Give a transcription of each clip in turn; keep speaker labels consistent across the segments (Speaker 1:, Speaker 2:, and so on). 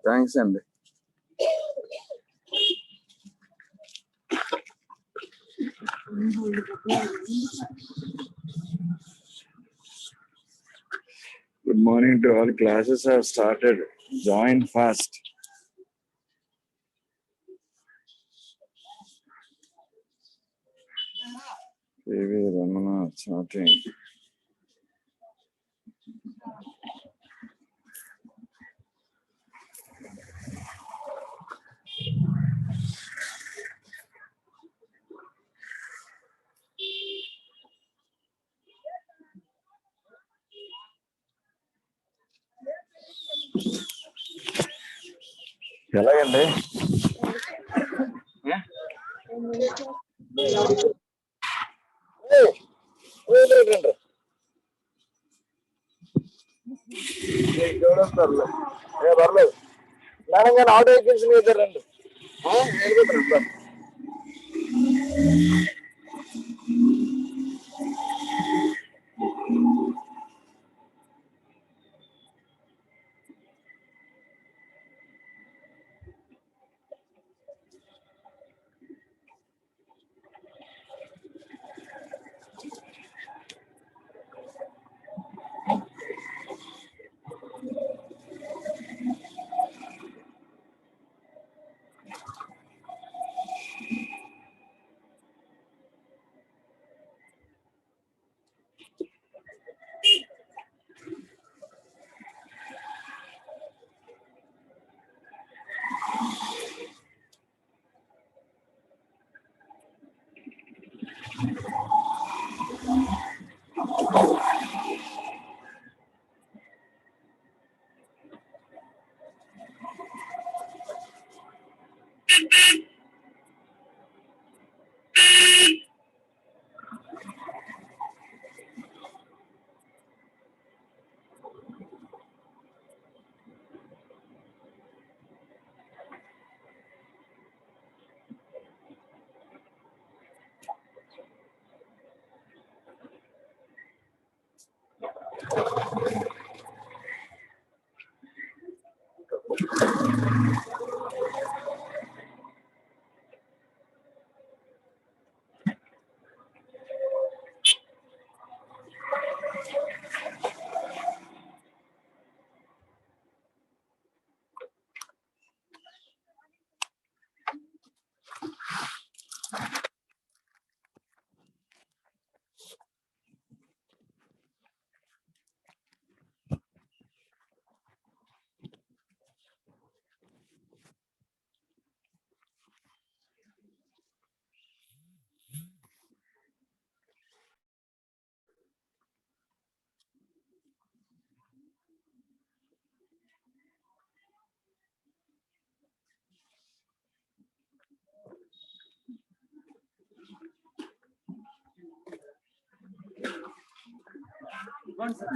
Speaker 1: Thanks అండి. Good morning to all. Classes have started. Join fast. KV Ramana starting. ఎలాగండి? పర్లేదు madam గారు auto ఎక్కించి రండి.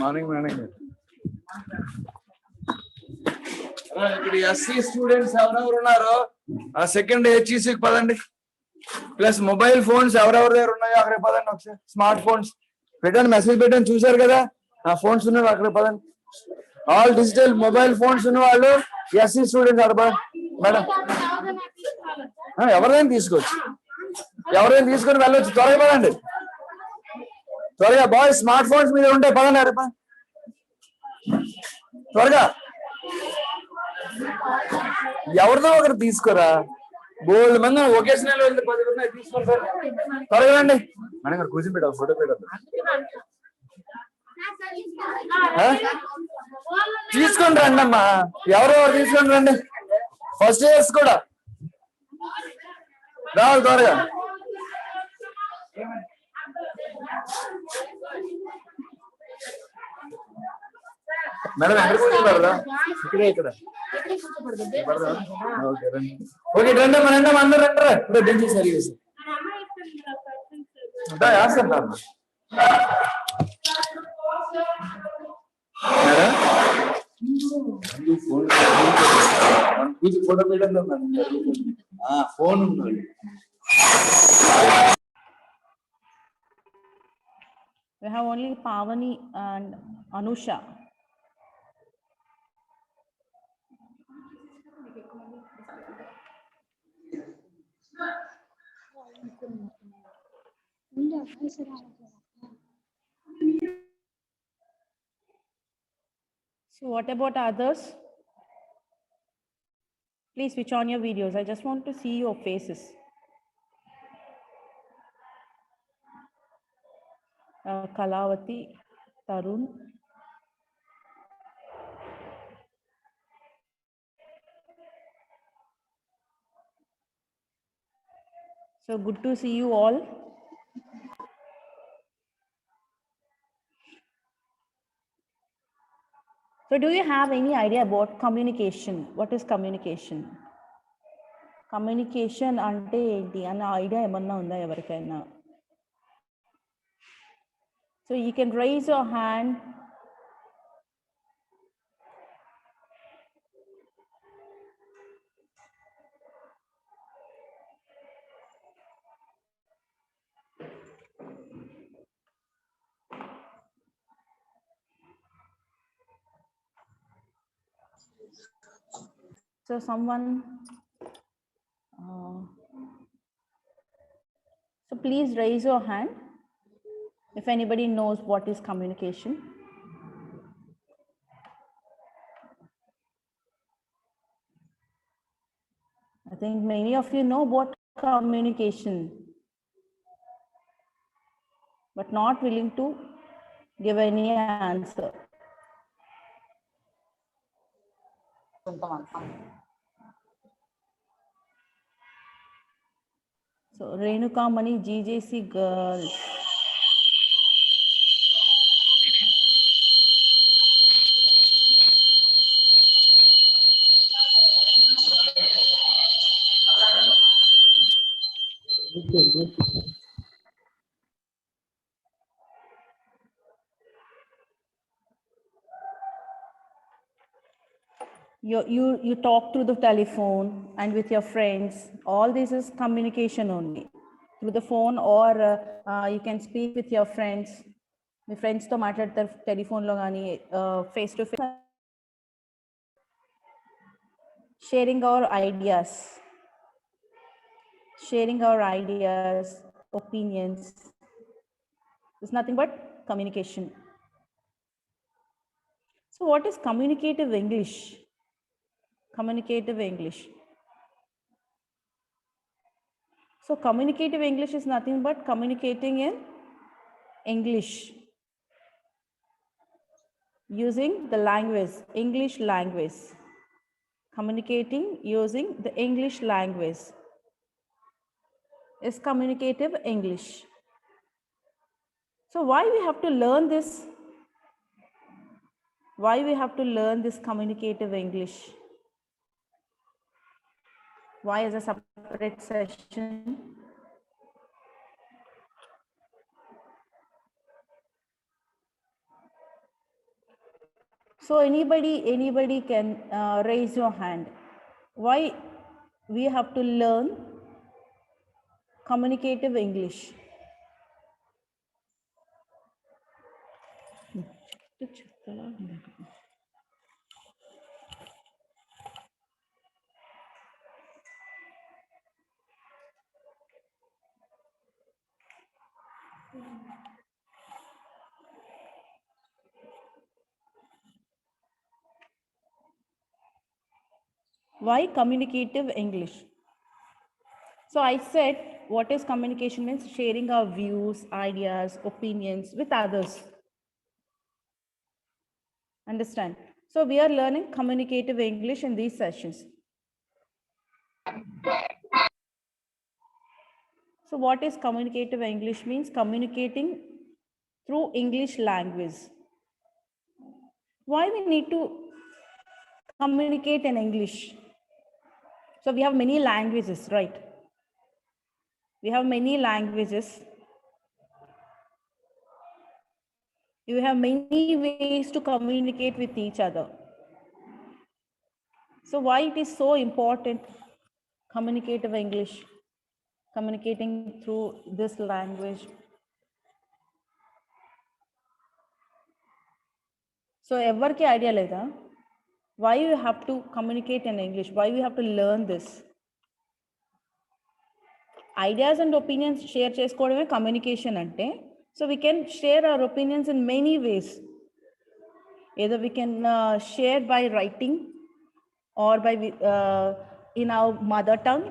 Speaker 1: మార్నింగ్ మేడం గారు ఇక్కడ ఎస్సీ స్టూడెంట్స్ ఎవరెవరు ఉన్నారో ఆ సెకండ్ హెచ్ఈసీకి పదండి. ప్లస్ మొబైల్ ఫోన్స్ ఎవరెవరి దగ్గర ఉన్నాయో అక్కడ పదండి. ఒకసారి స్మార్ట్ ఫోన్స్ పెట్టండి, మెసేజ్ పెట్టండి. చూసారు కదా ఆ ఫోన్స్ ఉన్నవి అక్కడ పదండి. ఆల్ డిజిటల్ మొబైల్ ఫోన్స్ ఉన్న వాళ్ళు ఎస్సీ స్టూడెంట్స్ అక్కడ పదండి. మేడం ఎవరైనా తీసుకోవచ్చు, ఎవరైనా తీసుకొని వెళ్ళొచ్చు. త్వరగా పదండి, త్వరగా. బాయ్స్ స్మార్ట్ ఫోన్స్ మీద ఉంటాయి, పదండి రేప త్వరగా. ఎవరిదో ఒకరు తీసుకోరా, బోల్డ్ మంది ఒకేషనల్ వెళ్తే 10 ఉన్నాయి తీసుకుంటారు. త్వరగా రండి మేడం గారు, కూర్చొని పెట్టాలి, ఫోటో పెట్టద్దు. తీసుకొని రండి అమ్మా, ఎవరెవరు తీసుకొని రండి. ఫస్ట్ ఇయర్స్ కూడా రావాలి త్వరగా. మేడం ఎక్కడ కూర్చుంటారా? ఇక్కడే, ఇక్కడ. ఓకే రండి అమ్మా, రండి అమ్మా, అందరూ రండి. ఇప్పుడు బెంచ్ సరిగా వేస్తాను ఫోటో పెట్టడం ఫోన్ ఉన్నాడు.
Speaker 2: We have only Pavani and Anusha. So what about others? Please switch on your videos. I just want to see your faces. Kalavati, Tarun. So good to see you all. So do you have any idea about communication? What is communication? Communication ante enti ana idea emanna unda evarikaina? So you can raise your hand. So someone, so please raise your hand if anybody knows what is communication. I think many of you know about communication, but not willing to give any answer. So Renuka Mani, GJC girls. You talk through the telephone and with your friends. All this is communication only through the phone, or you can speak with your friends. మీ ఫ్రెండ్స్తో మాట్లాడతారు టెలిఫోన్లో కానీ face to face. Sharing hour ideas, opinions is nothing but communication. So what is communicative English? Communicative English. So communicative English is nothing but communicating in English, using the language, English language. Communicating using the English language is communicative English. So why we have to learn this? Why we have to learn this communicative English? Why as a separate session? So anybody can raise your hand. Why we have to learn communicative English? Why communicative English? So I said, what is communication means? Sharing our views, ideas, opinions with others. Understand? So we are learning communicative English in these sessions. So what is communicative English means? Communicating through English language. Why we need to communicate in English? So we have many languages, right? We have many languages. You have many ways to communicate with each other. So why it is so important, communicative English, communicating through this language? So everki idea leda? Why you have to communicate in English? Why we have to learn this? ideas and opinions share చేసుకోవడమే communication అంటే. So we can share our opinions in many ways. Either we can share by writing or by in our mother tongue.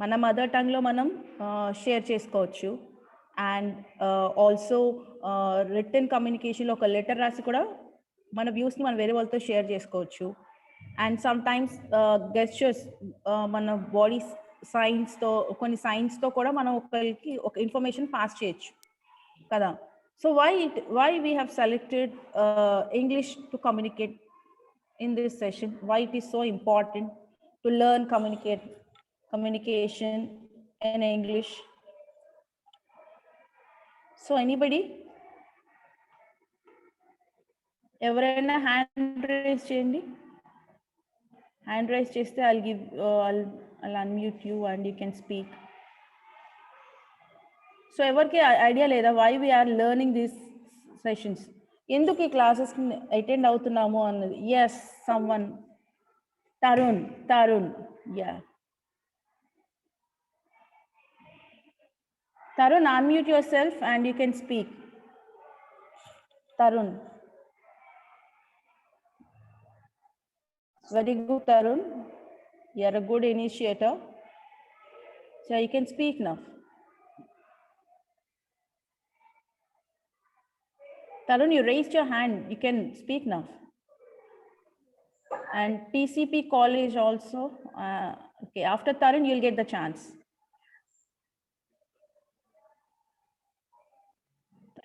Speaker 2: మన mother టంగ్లో మనం share చేసుకోవచ్చు. And also return కమ్యూనికేషన్లో ఒక letter రాసి కూడా మన వ్యూస్ని మనం వేరే వాళ్ళతో షేర్ చేసుకోవచ్చు. అండ్ సమ్ టైమ్స్ గెస్చర్స్, మన బాడీ సైన్స్తో, కొన్ని సైన్స్తో కూడా మనం ఒకరికి ఒక ఇన్ఫర్మేషన్ పాస్ చేయొచ్చు కదా. So why we have selected English to communicate in this session, why it is so important to learn communication in English. So anybody, ఎవరైనా హ్యాండ్ రైజ్ చేయండి. హ్యాండ్ రైజ్ చేస్తే I'll unmute you and you can speak. So ఎవరికి idea లేదా why we are learning these sessions, ఎందుకు ఈ classes attend అవుతున్నాము అన్నది? Yes, someone. Tarun, yeah. Tarun, unmute yourself and you can speak. Tarun. Very good, Tarun. You are a good initiator. So you can speak now. Tarun, you raised your hand. You can speak now. And PCP College also. Okay, after Tarun, you'll get the chance.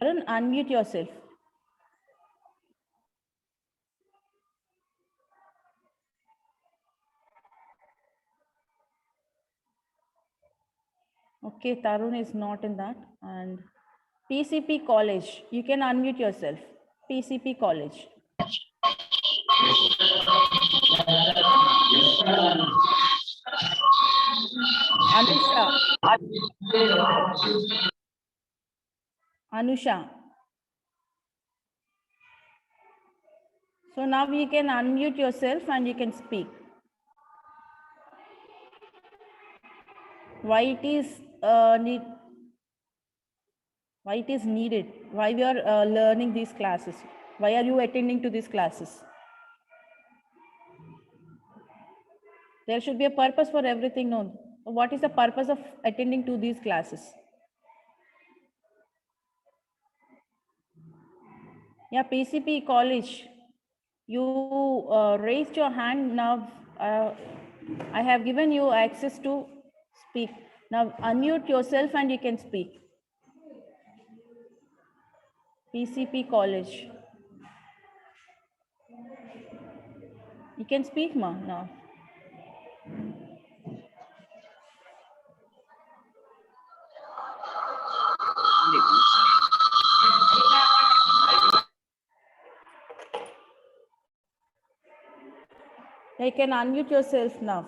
Speaker 2: Tarun, unmute yourself. Okay, Tarun is not in that. And PCP College, you can unmute yourself. PCP College. Anusha. So now you can unmute yourself and you can speak. Why it is needed? Why we are learning these classes? Why are you attending to these classes? There should be a purpose for everything. No, what is the purpose of attending to these classes? Yeah, PCP College, you raised your hand. Now I have given you access to speak. Now unmute yourself and you can speak. PCP College, you can speak, ma, now. You can unmute yourself now.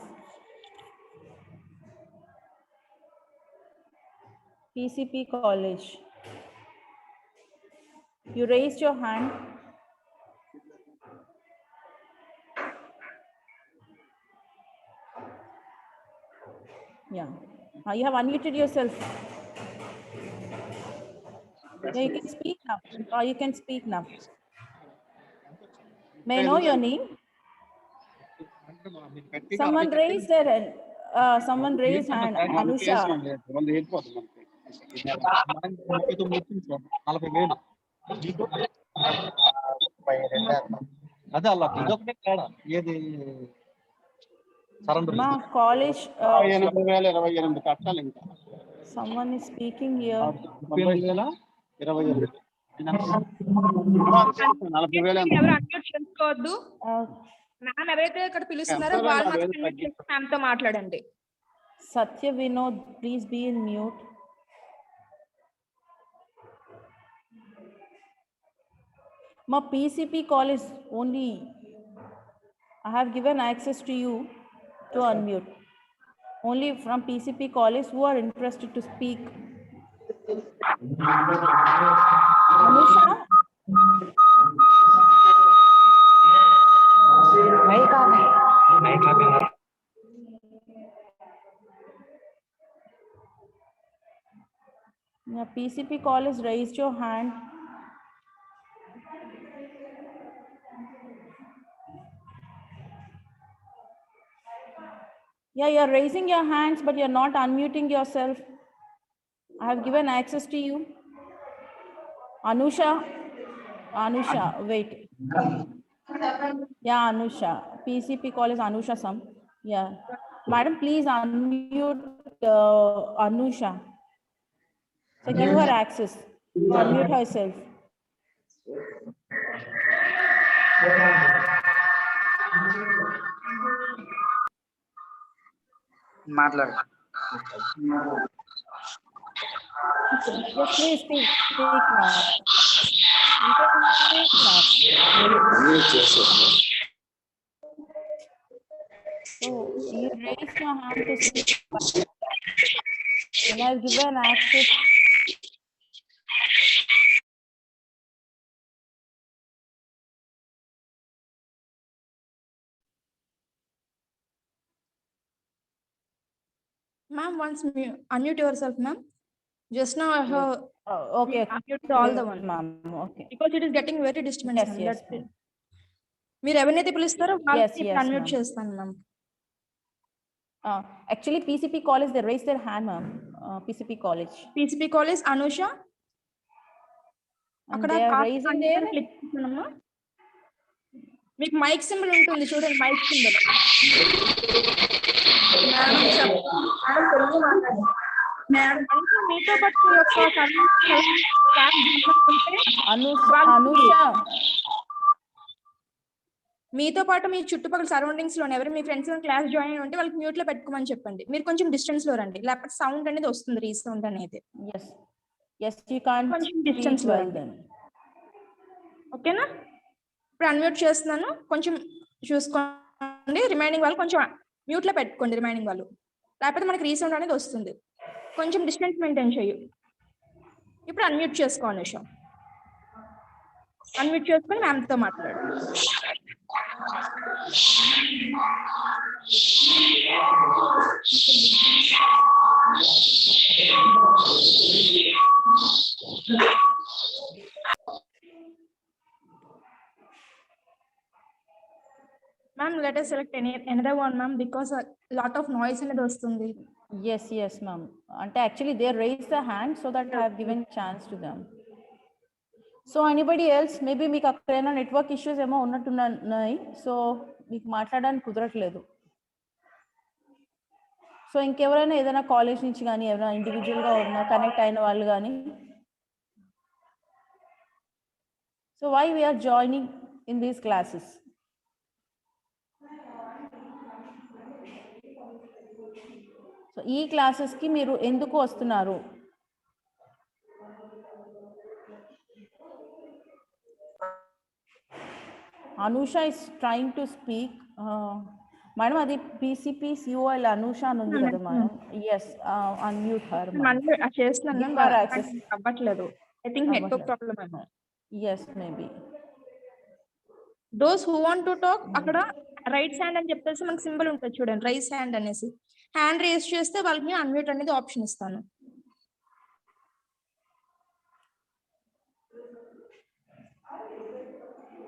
Speaker 2: PCP College, you raised your hand. Yeah, you have unmuted yourself. Yeah, you can speak now. You can speak now. May I know your name? Someone raised their hand. Someone raised hand. Anusha. Ma, college. Someone is speaking here.
Speaker 3: Ma'am ఎవరైతే ఇక్కడ పిలుస్తున్నారో వాళ్ళు ma'am తో మాట్లాడండి.
Speaker 2: Satya Vinod, please be in mute. Ma, PCP College only, I have given access to you to unmute. Only from PCP College who are interested to speak. Anusha? Yeah, PCP call is raised your hand. Yeah, you're raising your hands, but you're not unmuting yourself. I have given access to you. Anusha, wait. Yeah, Anusha. PCP call is Anusha Sam. Yeah. Madam, please unmute Anusha. So give her access. Unmute herself.
Speaker 4: మాట్లాడు.
Speaker 2: Yes, please speak. Speak now. You can speak now. So you raise your hand to speak. And I've given access.
Speaker 3: Ma'am, once unmute yourself, ma'am. Just now I have
Speaker 2: Okay.
Speaker 3: unmuted all the one.
Speaker 2: Ma'am, okay.
Speaker 3: Because it is getting very disturbance,
Speaker 2: Yes,
Speaker 3: ma'am.
Speaker 2: yes,
Speaker 3: That's it. మీరు ఎవరినైతే పిలుస్తారో
Speaker 2: Yes,
Speaker 3: వాళ్ళకి
Speaker 2: yes,
Speaker 3: unmute
Speaker 2: ma'am.
Speaker 3: చేస్తాను ma'am.
Speaker 2: Actually, PCP college, they raise their hand, ma'am. PCP college.
Speaker 3: PCP college Anusha
Speaker 2: And
Speaker 3: అక్కడ
Speaker 2: they are raising their.
Speaker 3: Click చేస్తున్నాము. మీకు mic symbol ఉంటుంది చూడండి, mic symbol. మీతో పాటు మీ యొక్క
Speaker 2: Anusha.
Speaker 3: మీతో పాటు మీ చుట్టుపక్కల సరౌండింగ్స్ లో ఎవరు మీ ఫ్రెండ్స్ క్లాస్ జాయిన్ ఉంటే వాళ్ళకి మ్యూట్ లో పెట్టుకోమని చెప్పండి. మీరు కొంచెం డిస్టెన్స్ లో రండి, లేకపోతే సౌండ్ అనేది వస్తుంది, రీసౌండ్ అనేది.
Speaker 2: Yes, you can't
Speaker 3: కొంచెం డిస్టెన్స్ లో రండి. ఓకేనా? ఇప్పుడు అన్మ్యూట్ చేస్తున్నాను, కొంచెం చూసుకోండి. రిమైనింగ్ వాళ్ళు కొంచెం మ్యూట్ లో పెట్టుకోండి, రిమైనింగ్ వాళ్ళు, లేకపోతే మనకి రీసౌండ్ అనేది వస్తుంది. కొంచెం డిస్టెన్స్ మెయింటైన్ చేయు. ఇప్పుడు అన్మ్యూట్ చేసుకో అనుష. అన్మ్యూట్ చేసుకొని మ్యామ్తో మాట్లాడు. Ma'am, let us select another one, ma'am, because a lot of noise అనేది వస్తుంది.
Speaker 2: Yes, ma'am. And actually, they raise the hand so that I have given chance to them. So anybody else, maybe మీకు అక్కడైనా network issues ఏమో ఉన్నట్టున్నాయి, so మీకు మాట్లాడడానికి కుదరట్లేదు. So ఇంకెవరైనా ఏదైనా కాలేజ్ నుంచి కానీ ఎవరైనా ఇండివిజువల్గా ఉన్న కనెక్ట్ అయిన వాళ్ళు కానీ. So why we are joining in these classes? So ఈ క్లాసెస్కి మీరు ఎందుకు వస్తున్నారు? Anusha is trying to speak. Madam, అది PCP COL Anusha అని ఉంది కదా మేడం. Yes, unmute her.
Speaker 3: చేస్తున్నాను, అవ్వట్లేదు. I think network problem ఏమో.
Speaker 2: Yes, maybe.
Speaker 3: Those who want to talk, అక్కడ రైట్ హ్యాండ్ అని చెప్పేసి మనకి సింబల్ ఉంటుంది చూడండి, రైస్ హ్యాండ్ అనేసి. హ్యాండ్ రేస్ చేస్తే వాళ్ళకి అన్మ్యూట్ అనేది ఆప్షన్ ఇస్తాను.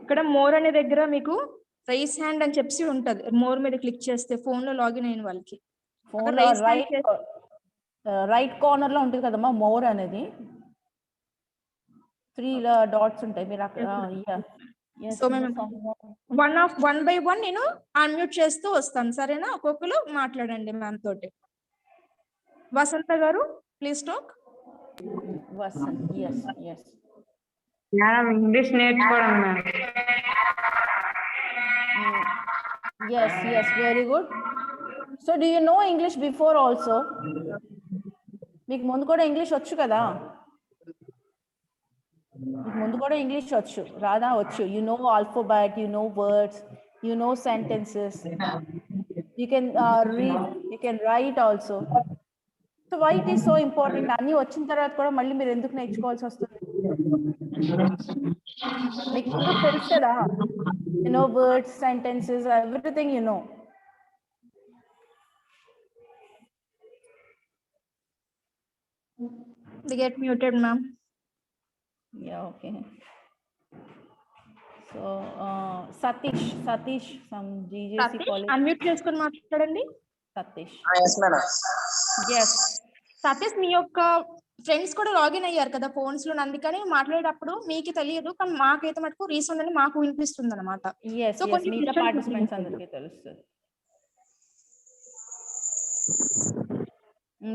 Speaker 3: ఇక్కడ మోర్ అనే దగ్గర మీకు రైస్ హ్యాండ్ అని చెప్పి ఉంటది. మోర్ మీద క్లిక్ చేస్తే ఫోన్ లో లాగిన్ అయిన వాళ్ళకి
Speaker 2: రైట్ కార్నర్ లో ఉంటుంది కదమ్మా మోర్ అనేది. 3 డాట్స్ ఉంటాయి. మీరు అక్కడ
Speaker 3: సో మేము వన్ బై వన్ నేను అన్మ్యూట్ చేస్తూ వస్తాను, సరేనా? ఒక్కొక్కరు మాట్లాడండి మ్యామ్ తోటి. Vasantha garu, please talk.
Speaker 2: Vasanth, yes.
Speaker 5: Madam English నేర్చుకోవడం madam.
Speaker 2: Yes, very good. So do you know English before also? మీకు ముందు కూడా ఇంగ్లీష్ వచ్చు కదా? మీకు ముందు కూడా ఇంగ్లీష్ వచ్చు రాదా? వచ్చు. You know alphabet, you know words, you know sentences, you can read, you can write also. So why it is so important? అన్ని వచ్చిన తర్వాత కూడా మళ్ళీ మీరు ఎందుకు నేర్చుకోవాల్సి వస్తుంది? మీకు తెలుసు కదా, you know words, sentences, everything you know.
Speaker 3: They get muted, ma'am.
Speaker 2: Yeah, okay. So, Satish from GJC
Speaker 3: Satish
Speaker 2: College.
Speaker 3: Unmute చేసుకొని మాట్లాడండి.
Speaker 2: Satish.
Speaker 4: Yes madam.
Speaker 2: Yes.
Speaker 3: Satish మీ యొక్క ఫ్రెండ్స్ కూడా లాగిన్ అయ్యారు కదా ఫోన్స్ లో, అందుకని మాట్లాడేటప్పుడు మీకు తెలియదు, కానీ మాకైతే మటుకు రీసౌండ్ అని మాకు వినిపిస్తుంది అనమాట.
Speaker 2: Yes,
Speaker 3: So,
Speaker 2: yes.
Speaker 3: కొంచెం
Speaker 2: మిగతా
Speaker 3: distance
Speaker 2: participants
Speaker 3: ఉంటుంది.
Speaker 2: అందరికీ తెలుస్తుంది.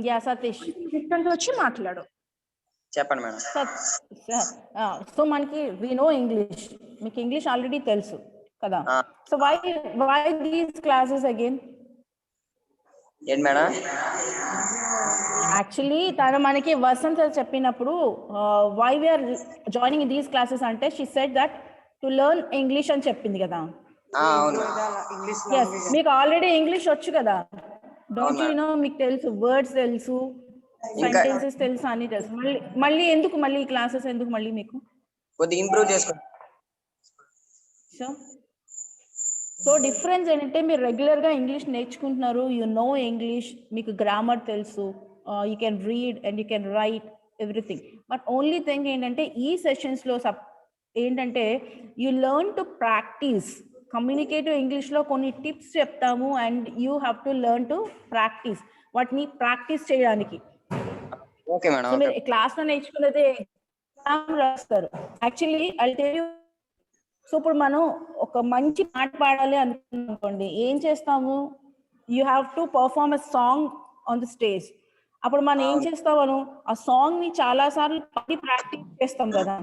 Speaker 2: Yeah, Satish.
Speaker 3: డిస్టెన్స్ వచ్చి మాట్లాడు.
Speaker 4: చెప్పండి మేడం.
Speaker 2: సో మనకి వి నో ఇంగ్లీష్, మీకు ఇంగ్లీష్ ఆల్రెడీ తెలుసు కదా.
Speaker 4: ఆ.
Speaker 2: So why these classes again?
Speaker 4: ఏంటి మేడం?
Speaker 2: యాక్చువల్లీ తను మనకి వసంత్ చెప్పినప్పుడు why we are joining these classes అంటే she said that to learn English అని చెప్పింది కదా.
Speaker 4: అవును.
Speaker 2: ఎస్, మీకు ఆల్రెడీ ఇంగ్లీష్ వచ్చు కదా, డోంట్ యు నో? మీకు తెలుసు, వర్డ్స్ తెలుసు, సెంటెన్సెస్ తెలుసు, అన్ని తెలుసు. మళ్ళీ ఎందుకు మళ్ళీ ఈ క్లాసెస్ ఎందుకు మళ్ళీ మీకు?
Speaker 4: కొద్దిగా ఇంప్రూవ్ చేసుకో.
Speaker 2: సో డిఫరెన్స్ ఏంటంటే మీరు రెగ్యులర్ గా ఇంగ్లీష్ నేర్చుకుంటున్నారు, యు నో ఇంగ్లీష్, మీకు గ్రామర్ తెలుసు, you can read and you can write everything. But only thing ఏంటంటే ఈ సెషన్స్ లో ఏంటంటే you learn to practice communicative English లో కొన్ని టిప్స్ చెప్తాము and you have to learn to practice, వాటిని ప్రాక్టీస్ చేయడానికి.
Speaker 4: Okay madam.
Speaker 2: సో మీరు క్లాస్ లో నేర్చుకున్నదే ఎగ్జామ్ రాస్తారు. Actually I tell you, so ఇప్పుడు మనం ఒక మంచి పాట పాడాలి అనుకోండి, ఏం చేస్తాము? You have to perform a song on the stage. అప్పుడు మనం ఏం చేస్తాము? ఆ సాంగ్ ని చాలా సార్లు పాడి ప్రాక్టీస్ చేస్తాం కదా.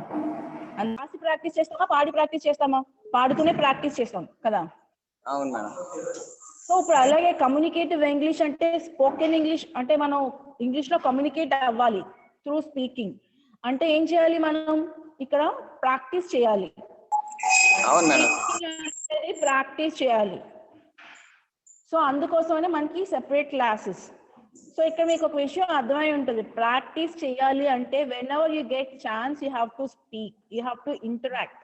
Speaker 2: రాసి ప్రాక్టీస్ చేస్తామా, పాడి ప్రాక్టీస్ చేస్తామా? పాడుతూనే ప్రాక్టీస్ చేస్తాం కదా.
Speaker 4: అవును మేడం.
Speaker 2: సో ఇప్పుడు అలాగే కమ్యూనికేటివ్ ఇంగ్లీష్ అంటే స్పోకెన్ ఇంగ్లీష్ అంటే మనం ఇంగ్లీష్ లో కమ్యూనికేట్ అవ్వాలి త్రూ స్పీకింగ్. అంటే ఏం చేయాలి? మనం ఇక్కడ ప్రాక్టీస్ చేయాలి.
Speaker 4: అవును మేడం.
Speaker 2: ప్రాక్టీస్ చేయాలి. సో అందుకోసమనే మనకి సెపరేట్ క్లాసెస్. సో ఇక్కడ మీకు ఒక విషయం అర్థమై ఉంటుంది, ప్రాక్టీస్ చేయాలి అంటే whenever you get chance you have to speak, you have to interact.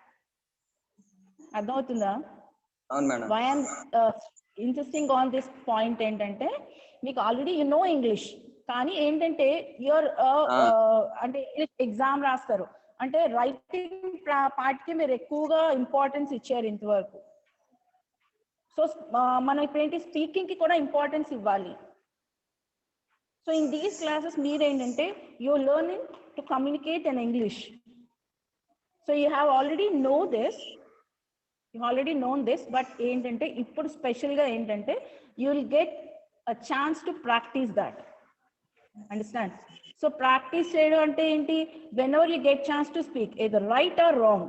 Speaker 2: అర్థమవుతుందా?
Speaker 4: అవును madam.
Speaker 2: Why I'm insisting on this point ఏంటంటే మీకు ఆల్రెడీ యు నో ఇంగ్లీష్, కానీ ఏంటంటే యువర్ అంటే ఎగ్జామ్ రాస్తారు అంటే రైటింగ్ పార్ట్ కి మీరు ఎక్కువగా ఇంపార్టెన్స్ ఇచ్చారు ఇంతవరకు. సో మనం ఇప్పుడు ఏంటి, స్పీకింగ్ కి కూడా ఇంపార్టెన్స్ ఇవ్వాలి. సో ఇన్ దీస్ క్లాసెస్ మీరేంటంటే you learning to communicate in English. So you have already know this, you already known this, but ఏంటంటే ఇప్పుడు స్పెషల్గా ఏంటంటే you will get a chance to practice that. Understand? So practice చేయడం అంటే ఏంటి? Whenever you get chance to speak either right or wrong.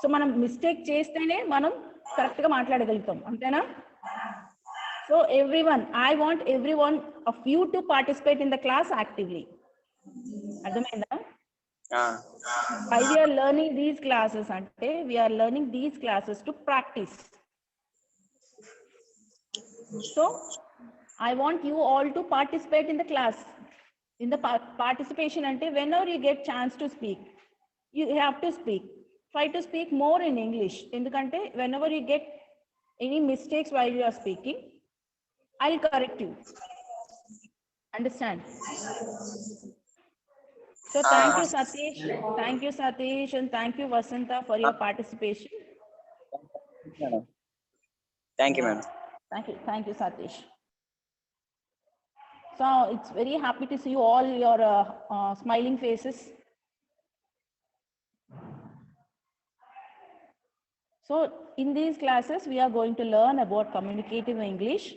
Speaker 2: So మనం mistake చేస్తేనే మనం కరెక్ట్ గా మాట్లాడగలుగుతాం, అంతేనా? So everyone, I want everyone of you to participate in the class actively. అర్థమైందా? Why we are learning these classes ante we are learning these classes to practice. So I want you all to participate in the class. In the participation ante whenever you get chance to speak, you have to speak. Try to speak more in English. Endukante whenever you get any mistakes while you are speaking, I'll correct you. Understand? So thank you Satish, and thank you Vasanta for your participation.
Speaker 4: Thank you madam.
Speaker 2: Thank you Satish. So it's very happy to see you all your smiling faces. So in these classes we are going to learn about communicative English,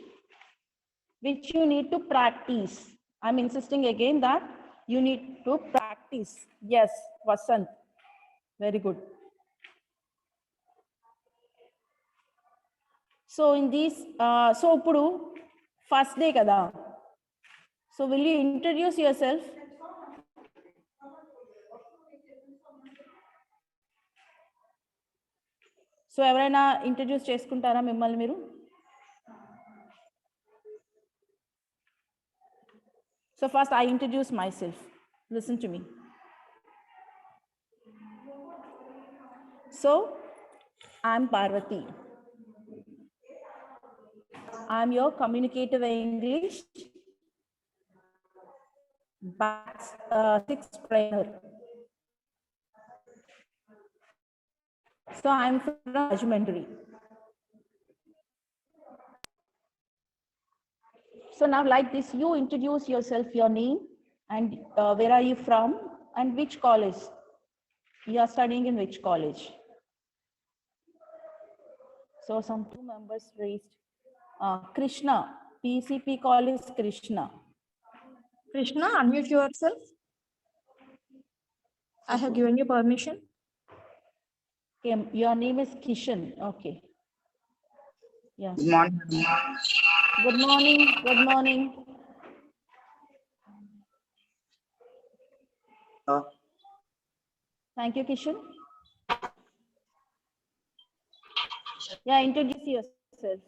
Speaker 2: which you need to practice. I'm insisting again that you need to practice. Yes, Vasant. Very good. So in these, so Pudu, first day kada. So will you introduce yourself? So ఎవరైనా introduce చేసుకుంటారా మిమ్మల్ని మీరు? So first I introduce myself. Listen to me. So I'm Parvati. I'm your communicative English batch 6 trainer. So I'm from Rajahmundry. So now like this, you introduce yourself, your name, and where are you from, and which college. You are studying in which college. So some 2 members raised. Krishna, PCP college Krishna.
Speaker 3: Krishna, unmute yourself. I have given you permission.
Speaker 2: Okay, your name is Kishan. Okay. Yeah.
Speaker 5: Good morning.
Speaker 2: Good morning. Good morning. Thank you, Kishan. Yeah, introduce yourself.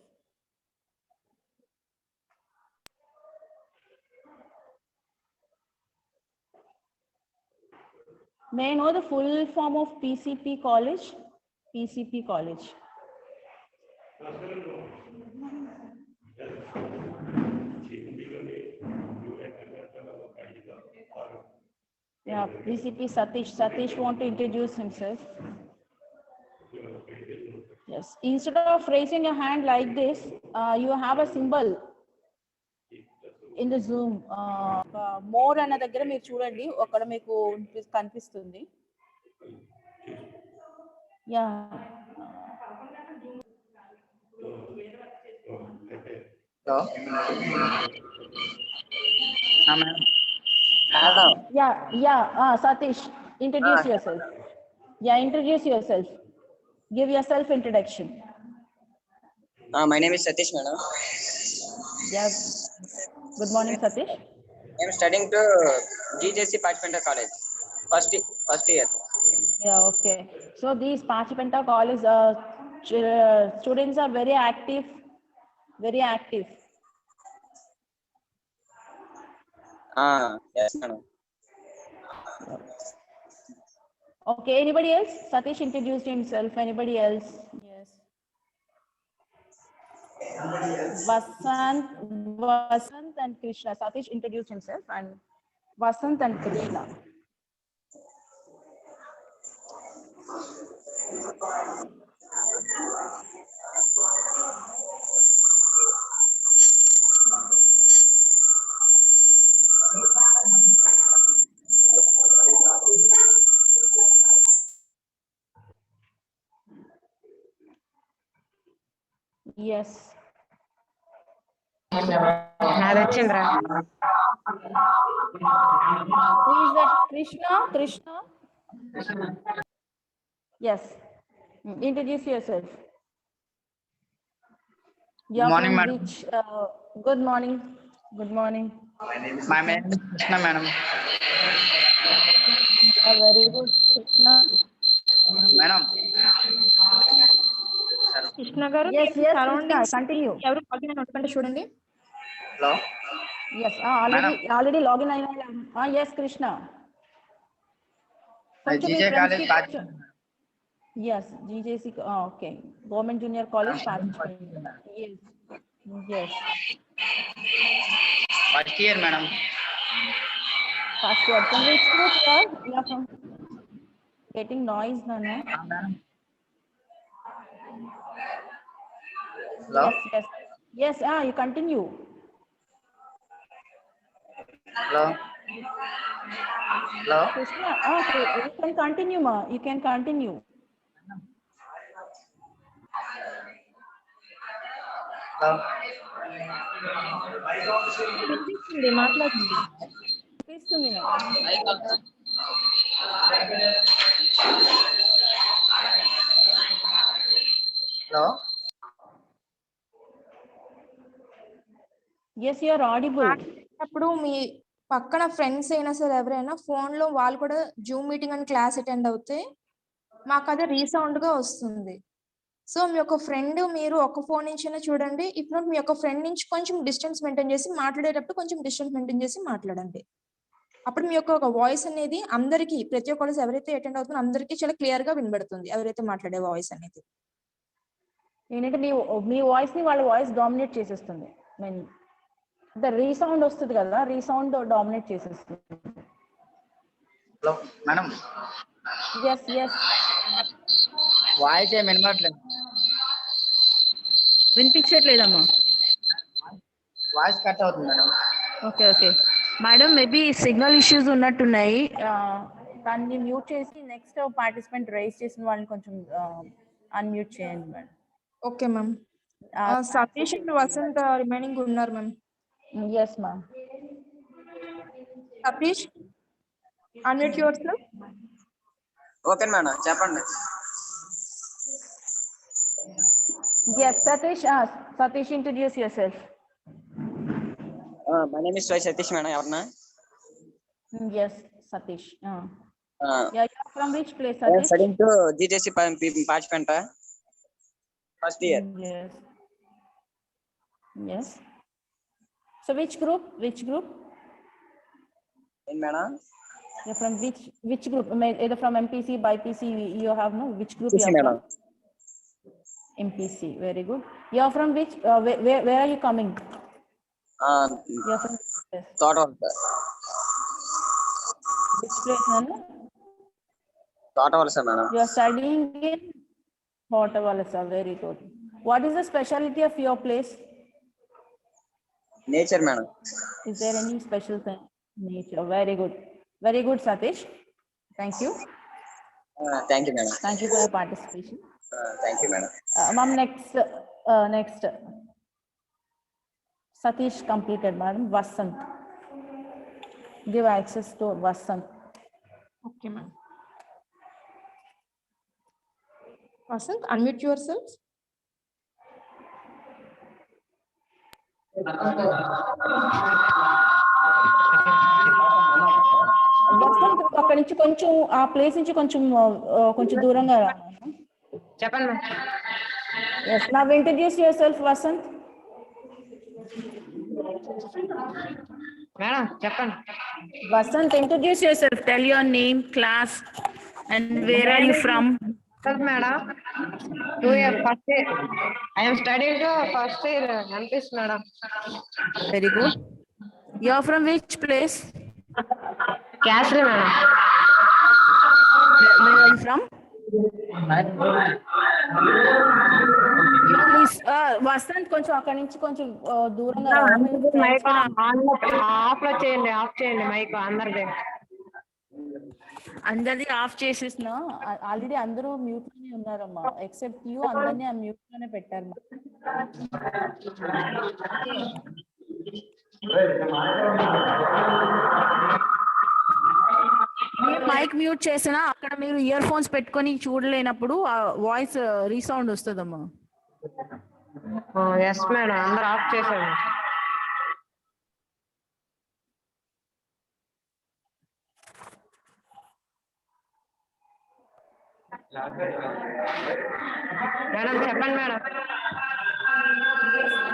Speaker 2: May I know the full form of PCP college? PCP college. Yeah, PCP Satish. Satish want to introduce himself. Yes. Instead of raising your hand like this, you have a symbol in the Zoom. More అన్న దగ్గర మీరు చూడండి అక్కడ మీకు కనిపిస్తుంది. Yeah.
Speaker 4: Hello.
Speaker 5: Madam.
Speaker 2: Yeah. Satish, introduce yourself. Yeah, introduce yourself. Give your self introduction.
Speaker 4: My name is Satish, madam.
Speaker 2: Yeah. Good morning, Satish.
Speaker 4: I am studying to GJC Pachpenta College. First year.
Speaker 2: Yeah, okay. So these Pachipenta college students are very active. Very active.
Speaker 4: Yes, madam.
Speaker 2: Okay, anybody else? Satish introduced himself. Anybody else? Yes. Vasant and Krishna. Satish introduced himself and Vasant and Krishna. Yes.
Speaker 5: నాది వచ్చిందిరా.
Speaker 2: Who is that? Krishna? Yes. Introduce yourself. You're
Speaker 5: Morning,
Speaker 2: from
Speaker 5: madam.
Speaker 2: which? Good morning. Good morning.
Speaker 5: My name is Krishna, madam.
Speaker 2: Very good, Krishna.
Speaker 5: Madam.
Speaker 3: Krishna గారు
Speaker 2: Yes, Krishna.
Speaker 3: Surroundings
Speaker 2: Continue.
Speaker 3: ఎవరు login అయిన నోటికంటే చూడండి.
Speaker 5: Hello.
Speaker 2: Yes. Already login. Yes, Krishna.
Speaker 5: GJ College Pachpenta.
Speaker 2: Yes, GJC. Okay. Government Junior College, Pachpenta. Yes.
Speaker 5: First year, madam.
Speaker 2: First year. From which group you are from? Getting noise, Nana.
Speaker 5: Madam. Hello.
Speaker 2: Yes. You continue.
Speaker 5: Hello. Hello.
Speaker 2: Krishna, you can continue, ma. You can continue.
Speaker 5: Hello.
Speaker 3: వినిపిస్తుంది, మాట్లాడండి.
Speaker 2: వినిపిస్తుంది నాకు.
Speaker 5: Hello.
Speaker 2: Yes, you are audible.
Speaker 3: అప్పుడు మీ పక్కన friends అయినా సరే ఎవరైనా phone లో వాళ్ళు కూడా జూమ్ మీటింగ్ అని క్లాస్ అటెండ్ అవుతే మాకు అది రీసౌండ్ గా వస్తుంది. సో మీ యొక్క ఫ్రెండ్ మీరు ఒక ఫోన్ నుంచి చూడండి. ఇప్పుడు మీ యొక్క ఫ్రెండ్ నుంచి కొంచెం డిస్టెన్స్ మెయింటైన్ చేసి మాట్లాడేటప్పుడు కొంచెం డిస్టెన్స్ మెయింటైన్ చేసి మాట్లాడండి. అప్పుడు మీ యొక్క వాయిస్ అనేది అందరికి ప్రతి ఒక్కరు ఎవరైతే అటెండ్ అవుతుందో అందరికీ చాలా క్లియర్ గా వినబడుతుంది ఎవరైతే మాట్లాడే వాయిస్ అనేది.
Speaker 2: ఏంటంటే మీ వాయిస్ ని వాళ్ళ వాయిస్ డామినేట్ చేసేస్తుంది. The resound వస్తుంది కదా, resound dominate చేసేస్తుంది.
Speaker 5: Hello madam,
Speaker 2: Yes.
Speaker 5: వాయిస్ ఏమి వినట్లేదు.
Speaker 2: వినిపించట్లేదమ్మా.
Speaker 5: వాయిస్ కట్ అవుతుంది madam.
Speaker 2: Okay. Madam maybe signal issues ఉన్నట్టున్నాయి. దాన్ని మ్యూట్ చేసి నెక్స్ట్ పార్టిసిపెంట్ రైజ్ చేసిన వాళ్ళని కొంచెం అన్మ్యూట్ చేయండి madam.
Speaker 3: Okay ma'am. Satish and Vasant remaining ఉన్నారు ma'am.
Speaker 2: Yes ma'am.
Speaker 3: Satish, unmute yourself.
Speaker 4: Okay madam, చెప్పండి.
Speaker 2: Yes, Satish, introduce yourself.
Speaker 4: My name is Satish madam. ఎవరన్నా?
Speaker 2: Yes, Satish. Yeah,
Speaker 4: Uh,
Speaker 2: you're from which place,
Speaker 4: I am
Speaker 2: Satish?
Speaker 4: studying to GJC Parchment, first year.
Speaker 2: Yes. So which group?
Speaker 4: In madam?
Speaker 2: You're from which group? Either from MPC, BIPC, you have no? Which group
Speaker 4: MPC,
Speaker 2: you are
Speaker 4: madam.
Speaker 2: from? MPC, very good. You're from which, where are you coming? You're from which place? Which place, Nana?
Speaker 4: Thotavalasa, madam.
Speaker 2: You are studying in Thotavalasa, very good. What is the specialty of your place?
Speaker 4: Nature, madam.
Speaker 2: Is there any special thing? Nature, very good. Very good, Satish. Thank you.
Speaker 4: Thank you, madam.
Speaker 2: Thank you for your participation.
Speaker 4: Thank you, madam.
Speaker 2: Ma'am, next. Satish completed, madam. Vasant. Give access to Vasant.
Speaker 3: Okay, ma'am. Vasant, unmute yourself.
Speaker 2: Vasant, అక్కడి నుంచి కొంచెం ఆ place నుంచి కొంచెం దూరంగా రా.
Speaker 6: చెప్పండి madam.
Speaker 2: Yes, now introduce yourself, Vasant.
Speaker 6: Madam చెప్పండి.
Speaker 2: Vasant, introduce yourself. Tell your name, class, and where are you from?
Speaker 6: Madam, 2 years first year. I am studying to first year MPC, madam.
Speaker 2: Very good. You are from which place?
Speaker 6: Castle, madam.
Speaker 2: Where are you from? Please, Vasant, కొంచెం అక్కడి నుంచి కొంచెం దూరంగా రా.
Speaker 6: Mic off చేయండి mic అందరిది.
Speaker 2: అందరిది of చేసేసిన. ఆల్రెడీ అందరూ మ్యూట్ లోనే ఉన్నారమ్మా, ఎక్సెప్ట్ యూ. అందరినీ ఆ మ్యూట్ లోనే పెట్టారు. మీరు మైక్ మ్యూట్ చేసినా అక్కడ మీరు ఇయర్ ఫోన్స్ పెట్టుకొని చూడలేనప్పుడు ఆ వాయిస్ రీసౌండ్ వస్తుందమ్మా.
Speaker 6: ఎస్ మేడం, అందరు ఆఫ్ చేశారు. మేడం చెప్పండి madam.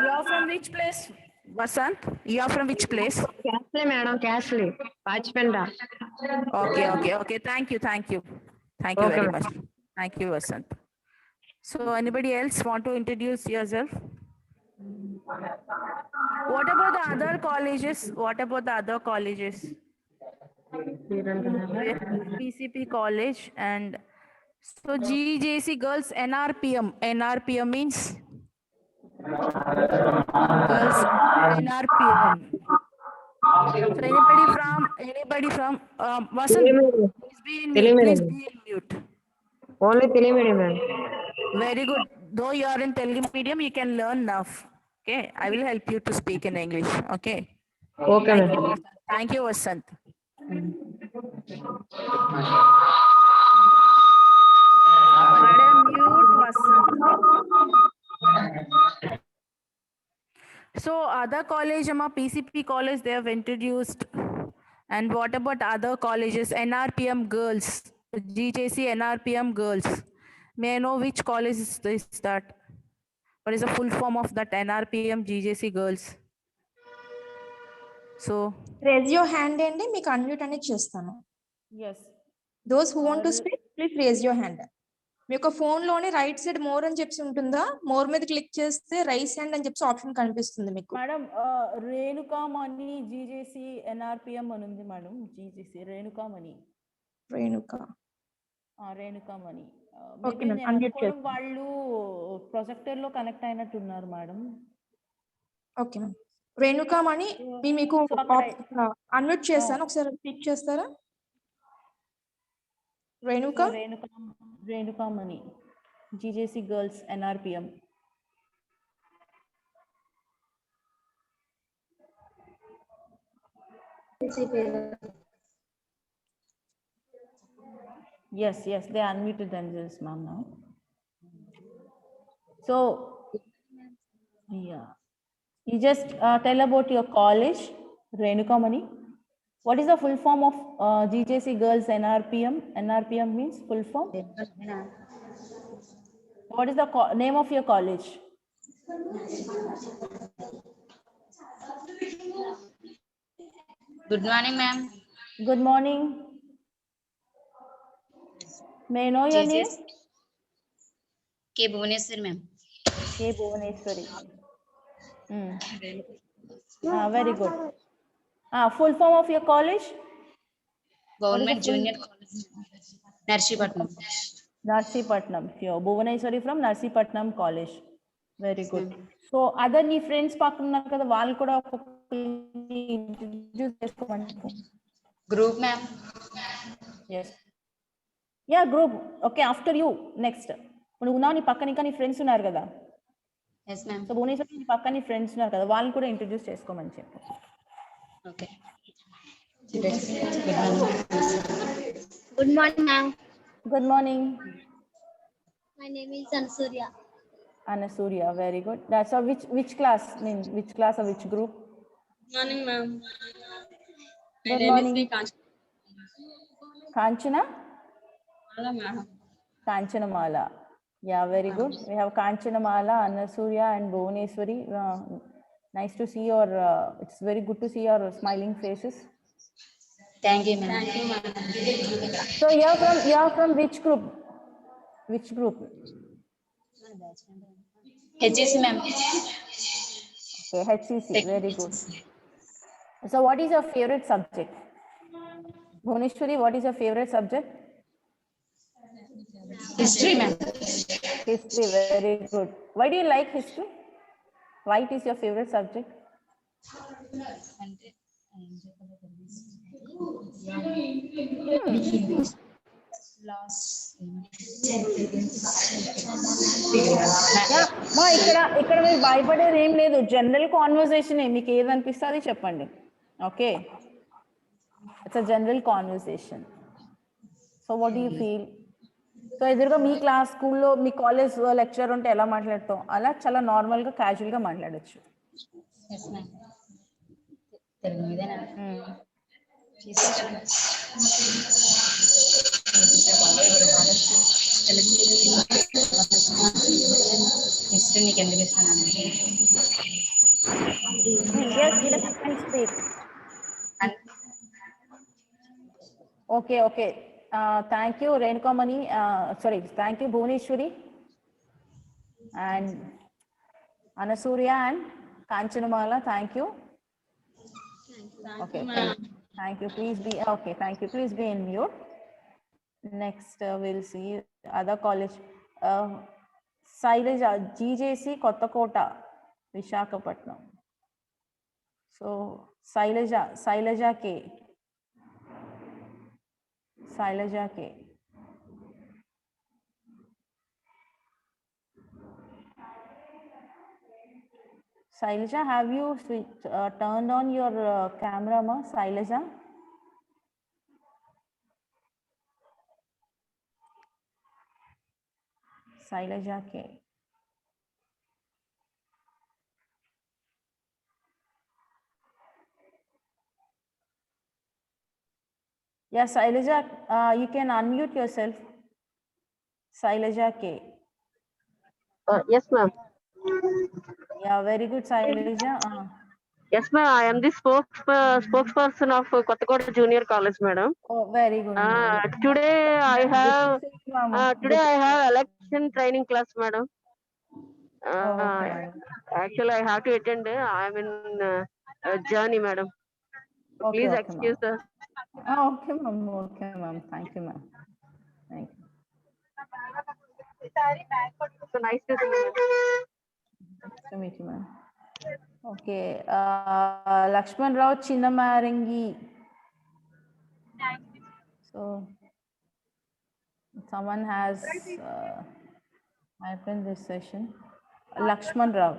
Speaker 2: You are from which place, Vasant? You are from which place?
Speaker 6: Kasli madam, Kasli Pachipenta.
Speaker 2: Okay. Thank you
Speaker 6: Okay,
Speaker 2: very
Speaker 6: ma'am.
Speaker 2: much. Thank you, Vasant. So anybody else want to introduce yourself? What about the other colleges? PCP college and so GJC girls NRPM means girls NRPM. So anybody from Vasant, please be in mute.
Speaker 6: Only Telugu medium madam.
Speaker 2: Very good. Though you are in Telugu medium, you can learn now. Okay, I will help you to speak in English. Okay.
Speaker 6: Okay madam.
Speaker 2: Thank you, Vasant. Madam, mute Vasant. So other college, PCP college, they have introduced. And what about other colleges? NRPM girls, GJC NRPM girls. May I know which college is that? What is the full form of that NRPM GJC girls? So
Speaker 3: Raise your hand and మీకు unmute అనేది చేస్తాను.
Speaker 2: yes.
Speaker 3: Those who want to speak, please raise your hand. మీ యొక్క phone లోనే right side more అని చెప్పి ఉంటుందా, more మీద click చేస్తే రైస్ హ్యాండ్ అని చెప్పి ఆప్షన్ కనిపిస్తుంది మీకు.
Speaker 2: మేడం రేణుకామణి జీజేసి ఎన్ఆర్పిఎం అని ఉంది madam. GJC Renukamani. Renukamani
Speaker 3: Okay, ma'am. Unmute చేస్తాను.
Speaker 2: వాళ్ళు ప్రొజెక్టర్ లో కనెక్ట్ అయినట్టున్నారు మేడం.
Speaker 3: Okay ma'am. రేణుకామణి మీకు
Speaker 2: So, అక్కడ-
Speaker 3: అన్మ్యూట్ చేస్తాను, ఒకసారి క్లిక్ చేస్తారా? Renuka
Speaker 2: Renukamani GJC girls NRPM. Yes, they unmuted themselves, ma'am, now. So, yeah, you just tell about your college, Renukamani. What is the full form of GJC Girls NRPM? NRPM means full form. What is the name of your college?
Speaker 7: Good morning, ma'am.
Speaker 2: Good morning. May I know your name?
Speaker 7: K. Bhuvaneswar, ma'am.
Speaker 2: K. Bhuvaneswari. Very good. Full form of your college?
Speaker 7: Government Junior College, Narsipatnam.
Speaker 2: Narsipatnam. Bhuvaneswari from Narsipatnam College. Very good. So, other నీ friends పక్కన ఉన్నారు కదా, వాళ్ళు కూడా introduce చేసుకోమని.
Speaker 7: Group, ma'am.
Speaker 2: Yes. Yeah, group. Okay, after you. Next. నువ్వు ఉన్నావు, నీ పక్కన ఇంకా నీ ఫ్రెండ్స్ ఉన్నారు కదా.
Speaker 7: Yes, ma'am.
Speaker 2: సో భువనేశ్వరి నీ పక్కన నీ ఫ్రెండ్స్ ఉన్నారు కదా, వాళ్ళని కూడా ఇంట్రడ్యూస్ చేసుకోమని చెప్పు.
Speaker 7: Okay.
Speaker 8: Good morning, ma'am.
Speaker 2: Good morning.
Speaker 8: My name is Ansurya.
Speaker 2: Anasuria, very good. That's which class? Which class or which group?
Speaker 8: Good morning, ma'am.
Speaker 2: Good morning. Kanchana? Kanchanamala. Yeah, very good. We have Kanchanamala, Anasuria, and Bhuvaneswari. Nice to see your. It's very good to see your smiling faces.
Speaker 7: Thank you, ma'am.
Speaker 2: So you're from which group? Which group?
Speaker 7: HSC, ma'am.
Speaker 2: Okay, HCC. Very good. So what is your favorite subject? Bhuvaneshwari, what is your favorite subject?
Speaker 7: History, ma'am.
Speaker 2: History, very good. Why do you like history? Why it is your favorite subject? మా ఇక్కడ మీరు భయపడేది ఏం లేదు, general conversation. మీకు ఏది అనిపిస్తే అది చెప్పండి. Okay, it's a general conversation. So what do you feel? So ఎదురుగా మీ క్లాస్, స్కూల్లో, మీ కాలేజ్ లెక్చర్ ఉంటే ఎలా మాట్లాడతాం, అలా చాలా నార్మల్గా క్యాజువల్గా మాట్లాడచ్చు.
Speaker 7: Yes, ma'am. తెలుగు మీదేనా? హిస్టరీ నీకు ఎందుకు ఇస్తాను?
Speaker 2: Yes, you can speak. Okay. Thank you, Renukamani. Thank you, Bhuvaneshwari and Anasuria and Kanchanamala. Thank you. Okay. Thank you. Please be okay. Thank you. Please be in mute. Next, we'll see other college. Sailaja, GJC Kottakota, Visakhapatnam. So Sailaja K. Sailaja K. Sailaja, have you turned on your camera, ma? Sailaja? Sailaja K. Yeah, Sailaja, you can unmute yourself. Sailaja K.
Speaker 6: Yes, ma'am.
Speaker 2: Yeah, very good, Sailaja.
Speaker 6: Yes, ma'am. I am the spokesperson of Kottakoda Junior College, madam.
Speaker 2: Oh, very good.
Speaker 6: Today I have
Speaker 2: Good.
Speaker 6: election training class, madam.
Speaker 2: Oh, okay, madam.
Speaker 6: Actually, I have to attend. I am in a journey, madam.
Speaker 2: Okay,
Speaker 6: Please
Speaker 2: okay,
Speaker 6: excuse
Speaker 2: ma'am.
Speaker 6: us.
Speaker 2: Oh, okay, ma'am. Okay, ma'am. Thank you, ma'am. Thank you.
Speaker 6: So nice to see you, ma'am.
Speaker 2: Nice to meet you, ma'am. Okay, Lakshman Rao Chinnamarangi. So, someone has opened this session. Lakshman Rao.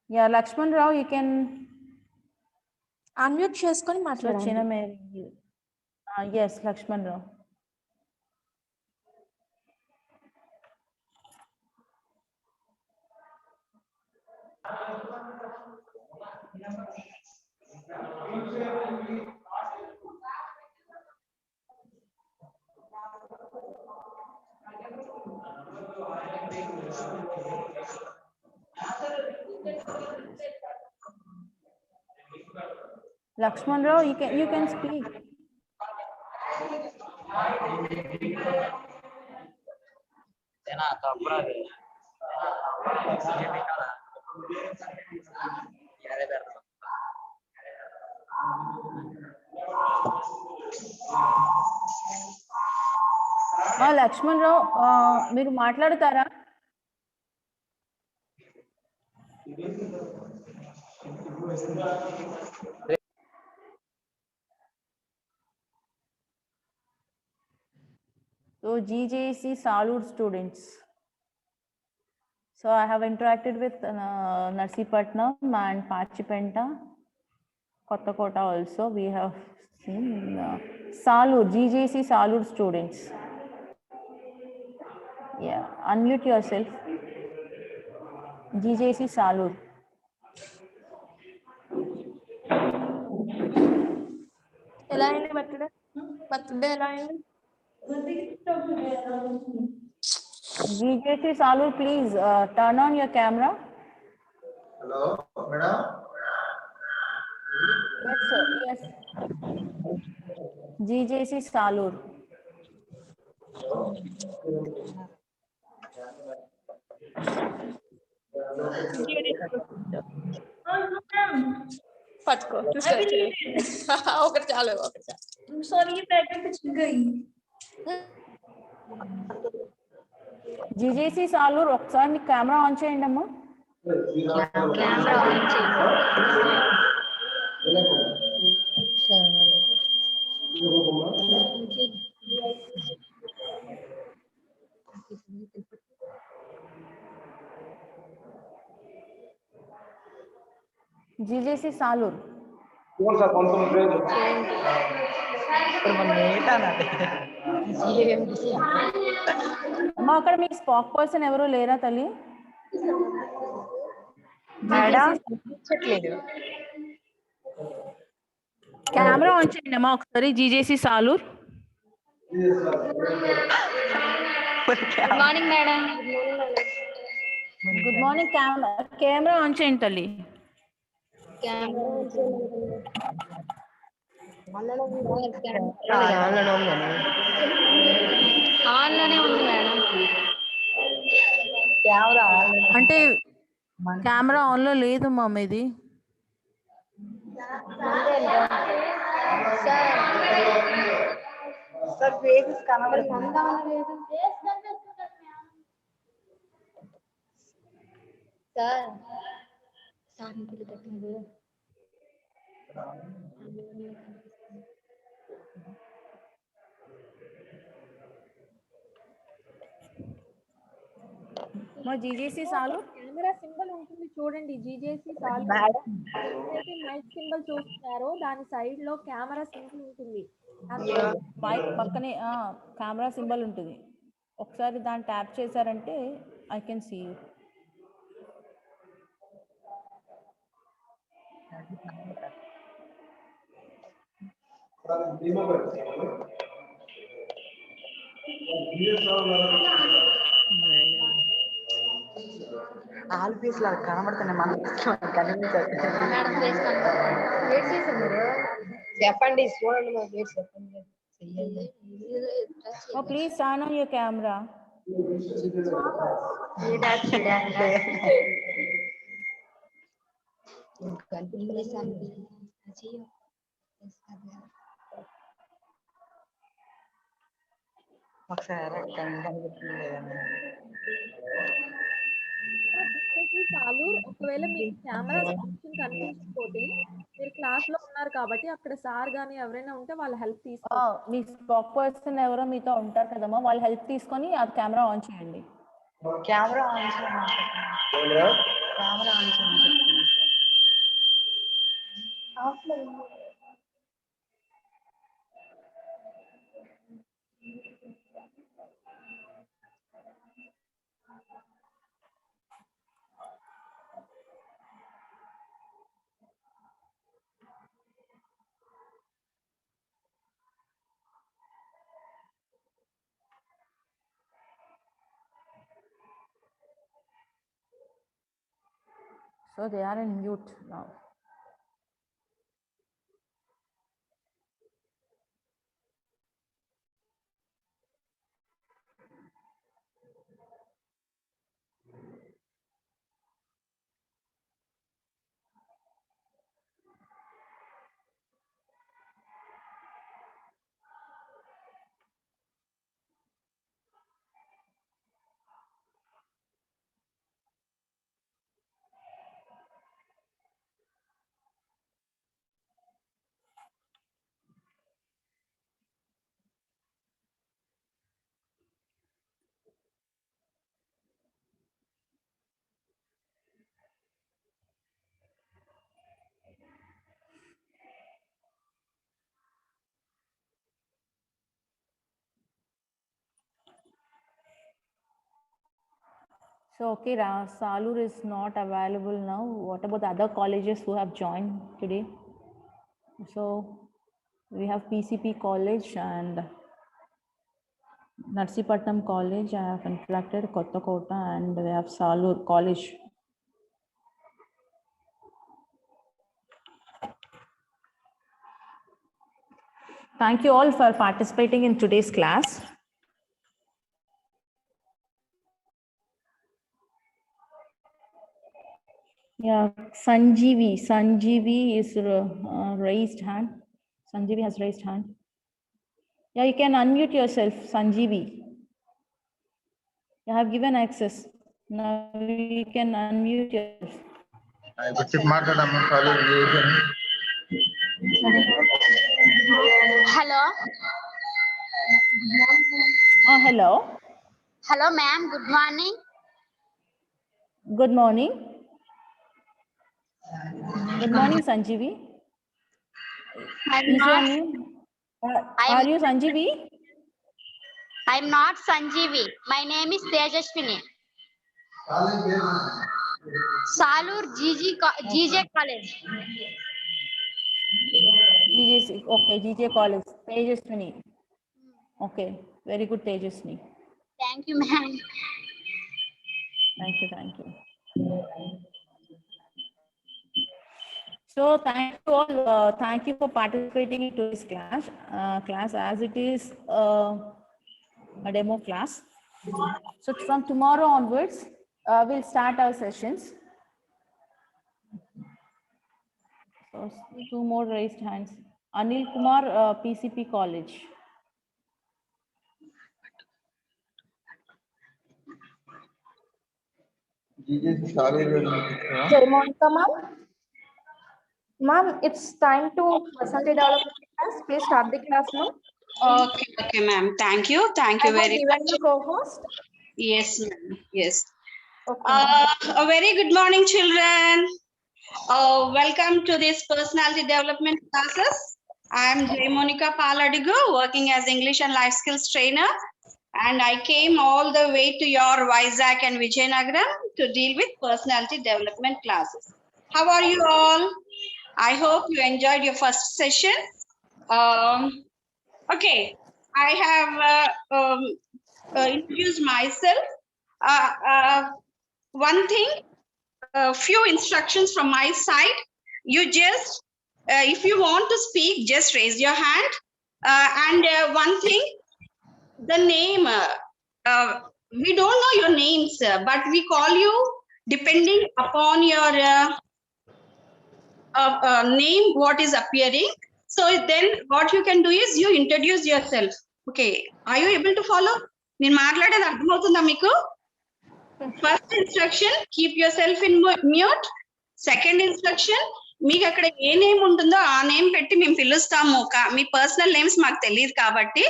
Speaker 2: Yeah, Lakshman Rao, you can
Speaker 3: unmute చేసుకొని
Speaker 2: so
Speaker 3: మాట్లాడండి.
Speaker 2: Chinnamarangi. Yes, Lakshman Rao. Lakshman Rao, you can speak. Lakshman Rao మీరు మాట్లాడతారా? So GJC Salud students. So I have interacted with Narsipatnam and Pachipenta, Kottakota also. We have seen Salud, GJC Salud students. Yeah, unmute yourself. GJC Salud.
Speaker 3: ఎలా అయింది birthday ఎలా అయింది?
Speaker 2: GJC Salud, please turn on your camera.
Speaker 9: Hello, madam.
Speaker 2: Yes, sir. Yes. GJC Salud.
Speaker 3: పట్టుకో ఒకటి చాలు ఒకటి చాలు. Sorry
Speaker 2: GJC Salud, ఒకసారి మీ కెమెరా ఆన్ చేయండి అమ్మా.
Speaker 7: కెమెరా ఆన్ చేయండి.
Speaker 2: GJC Salud. అమ్మా అక్కడ మీ స్పాక్ పర్సన్ ఎవరు లేరా తల్లి? కెమెరా ఆన్ చేయండి అమ్మా ఒకసారి. GJC Salud.
Speaker 7: Good morning madam.
Speaker 2: Good morning. Camera on చేయండి తల్లి.
Speaker 7: ఆన్లోనే ఉంది మేడం.
Speaker 2: అంటే కెమెరా ఆన్ లో లేదు మా మీది.
Speaker 5: సార్ ఫేసెస్ కనబడలేదు.
Speaker 7: సార్ సార్ పెట్టింది.
Speaker 2: మా GJC Salud కెమెరా సింబల్ ఉంటుంది చూడండి. GJC Salud మైక్ సింబల్ చూస్తున్నారు, దాని సైడ్ లో కెమెరా సింబల్ ఉంటుంది. మైక్ పక్కనే కెమెరా సింబల్ ఉంటుంది. ఒకసారి దాన్ని ట్యాప్ చేశారంటే I can see you.
Speaker 5: All piece లా కనబడుతున్నాయి మనకి కనిపించదు.
Speaker 7: మేడం ఫేస్ కనపడుతుంది.
Speaker 5: వెయిట్ చేసాం మీరు చెప్పండి చూడండి మా వెయిట్ చెప్పండి చెయ్యండి.
Speaker 2: Oh, please turn on your camera.
Speaker 5: ఒకసారి కనిపించలేదు లేదన్నా.
Speaker 10: చాలు. ఒకవేళ మీకు కెమెరా ఆప్షన్ కనిపించకపోతే మీరు క్లాస్ లో ఉన్నారు కాబట్టి అక్కడ సార్ గానీ ఎవరైనా ఉంటే వాళ్ళ హెల్ప్ తీసుకో.
Speaker 2: మీ స్టాక్ పర్సన్ ఎవరో మీతో ఉంటారు కదమ్మా, వాళ్ళ హెల్ప్ తీసుకొని ఆ కెమెరా ఆన్ చేయండి.
Speaker 5: కెమెరా ఆన్ చేయమని కెమెరా ఆన్ చేయమని చెప్తున్నాను sir. Offline
Speaker 2: So they are in mute now. So, okay, Salur is not available now. What about the other colleges who have joined today? So, we have PCP College and Narsipatnam College. I have interacted Kottakota, and we have Salur College. Thank you all for participating in today's class. Yeah, Sanjeevi is raised hand. Sanjeevi has raised hand. Yeah, you can unmute yourself, Sanjeevi. You have given access. Now you can unmute yourself.
Speaker 7: Hello.
Speaker 2: Oh, hello.
Speaker 7: Hello, ma'am. Good morning.
Speaker 2: Good morning. Good morning, Sanjeevi. Is your name? Are you Sanjeevi?
Speaker 7: I'm not Sanjeevi. My name is Tejaswini. Salur GJ College.
Speaker 2: GJ, okay, GJ College. Tejaswini. Okay, very good, Tejaswini.
Speaker 7: Thank you, ma'am.
Speaker 2: Thank you, thank you. So thank you all. Thank you for participating in today's class as it is a demo class. So from tomorrow onwards, we'll start our sessions. So 2 more raised hands. Anil Kumar, PCP College.
Speaker 3: Jai Monica, ma'am. Ma'am, it's time to personality development class. Please start the class now.
Speaker 11: Okay, ma'am. Thank you very much.
Speaker 3: Co-host.
Speaker 11: Yes, ma'am. Yes.
Speaker 3: Okay.
Speaker 11: A very good morning, children. Welcome to this personality development classes. I am Jai Monica Paladigo, working as English and life skills trainer. And I came all the way to your Vizag and Vijayanagaram to deal with personality development classes. How are you all? I hope you enjoyed your first session. Okay, I have introduced myself. One thing, few instructions from my side. You just, if you want to speak, just raise your hand. And one thing, the name, we don't know your names, but we call you depending upon your name, what is appearing. So then what you can do is you introduce yourself. Okay, are you able to follow? నేను మాట్లాడేది అర్థమవుతుందా మీకు? First instruction, keep your self in mute. Second instruction, మీకు అక్కడ ఏ name ఉంటుందో ఆ name పెట్టి మేము పిలుస్తాము. మీ పర్సనల్ నేమ్స్ మాకు తెలియదు కాబట్టి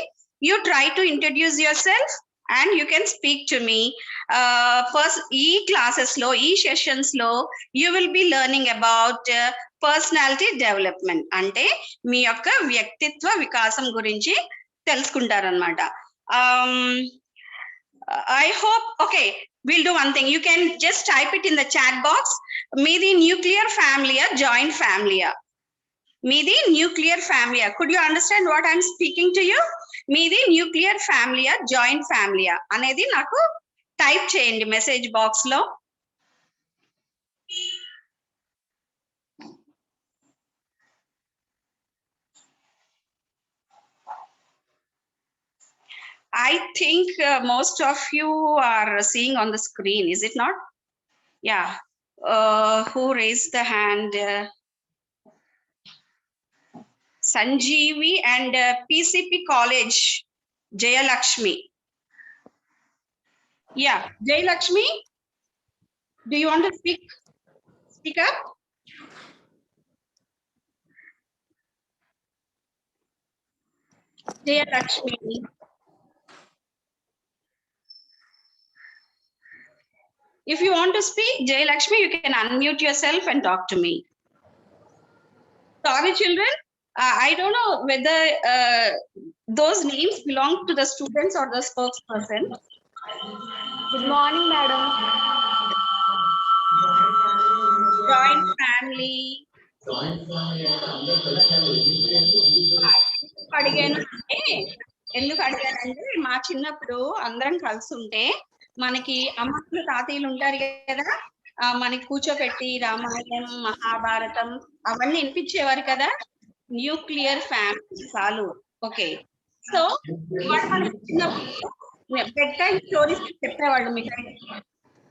Speaker 11: you try to introduce yourself and you can speak to me. ఈ క్లాసెస్ లో, ఈ సెషన్స్ లో you will be learning about personality development, అంటే మీ యొక్క వ్యక్తిత్వ వికాసం గురించి తెలుసుకుంటారనమాట. I hope, okay, we'll do one thing. You can just type it in the chat box. Meedi nuclear family or joint family? Meedi nuclear family. Could you understand what I'm speaking to you? Meedi nuclear family or joint family? Anedi naku type cheyandi message box lo. I think most of you are seeing on the screen, is it not? Yeah. Who raised the hand? Sanjeevi and PCP College, Jayalakshmi. Yeah, Jayalakshmi, do you want to speak up? Jayalakshmi. If you want to speak, Jayalakshmi, you can unmute yourself and talk to me. Sorry, children. I don't know whether those names belong to the students or the spokesperson.
Speaker 10: Good morning, madam.
Speaker 11: Joint family. ఎందుకు అడిగానంటే మా చిన్నప్పుడు అందరం కలిసి ఉంటే మనకి అమ్మలు తాతయ్యలు ఉంటారు కదా, మనకి కూర్చోపెట్టి రామాయణం, మహాభారతం అవన్నీ వినిపించేవారు కదా. న్యూక్లియర్ ఫ్యామిలీ చాలు. ఓకే, సో వాళ్ళు మనకి చిన్నప్పుడు బెడ్ టైమ్ స్టోరీస్ చెప్పేవాళ్ళు. మీకు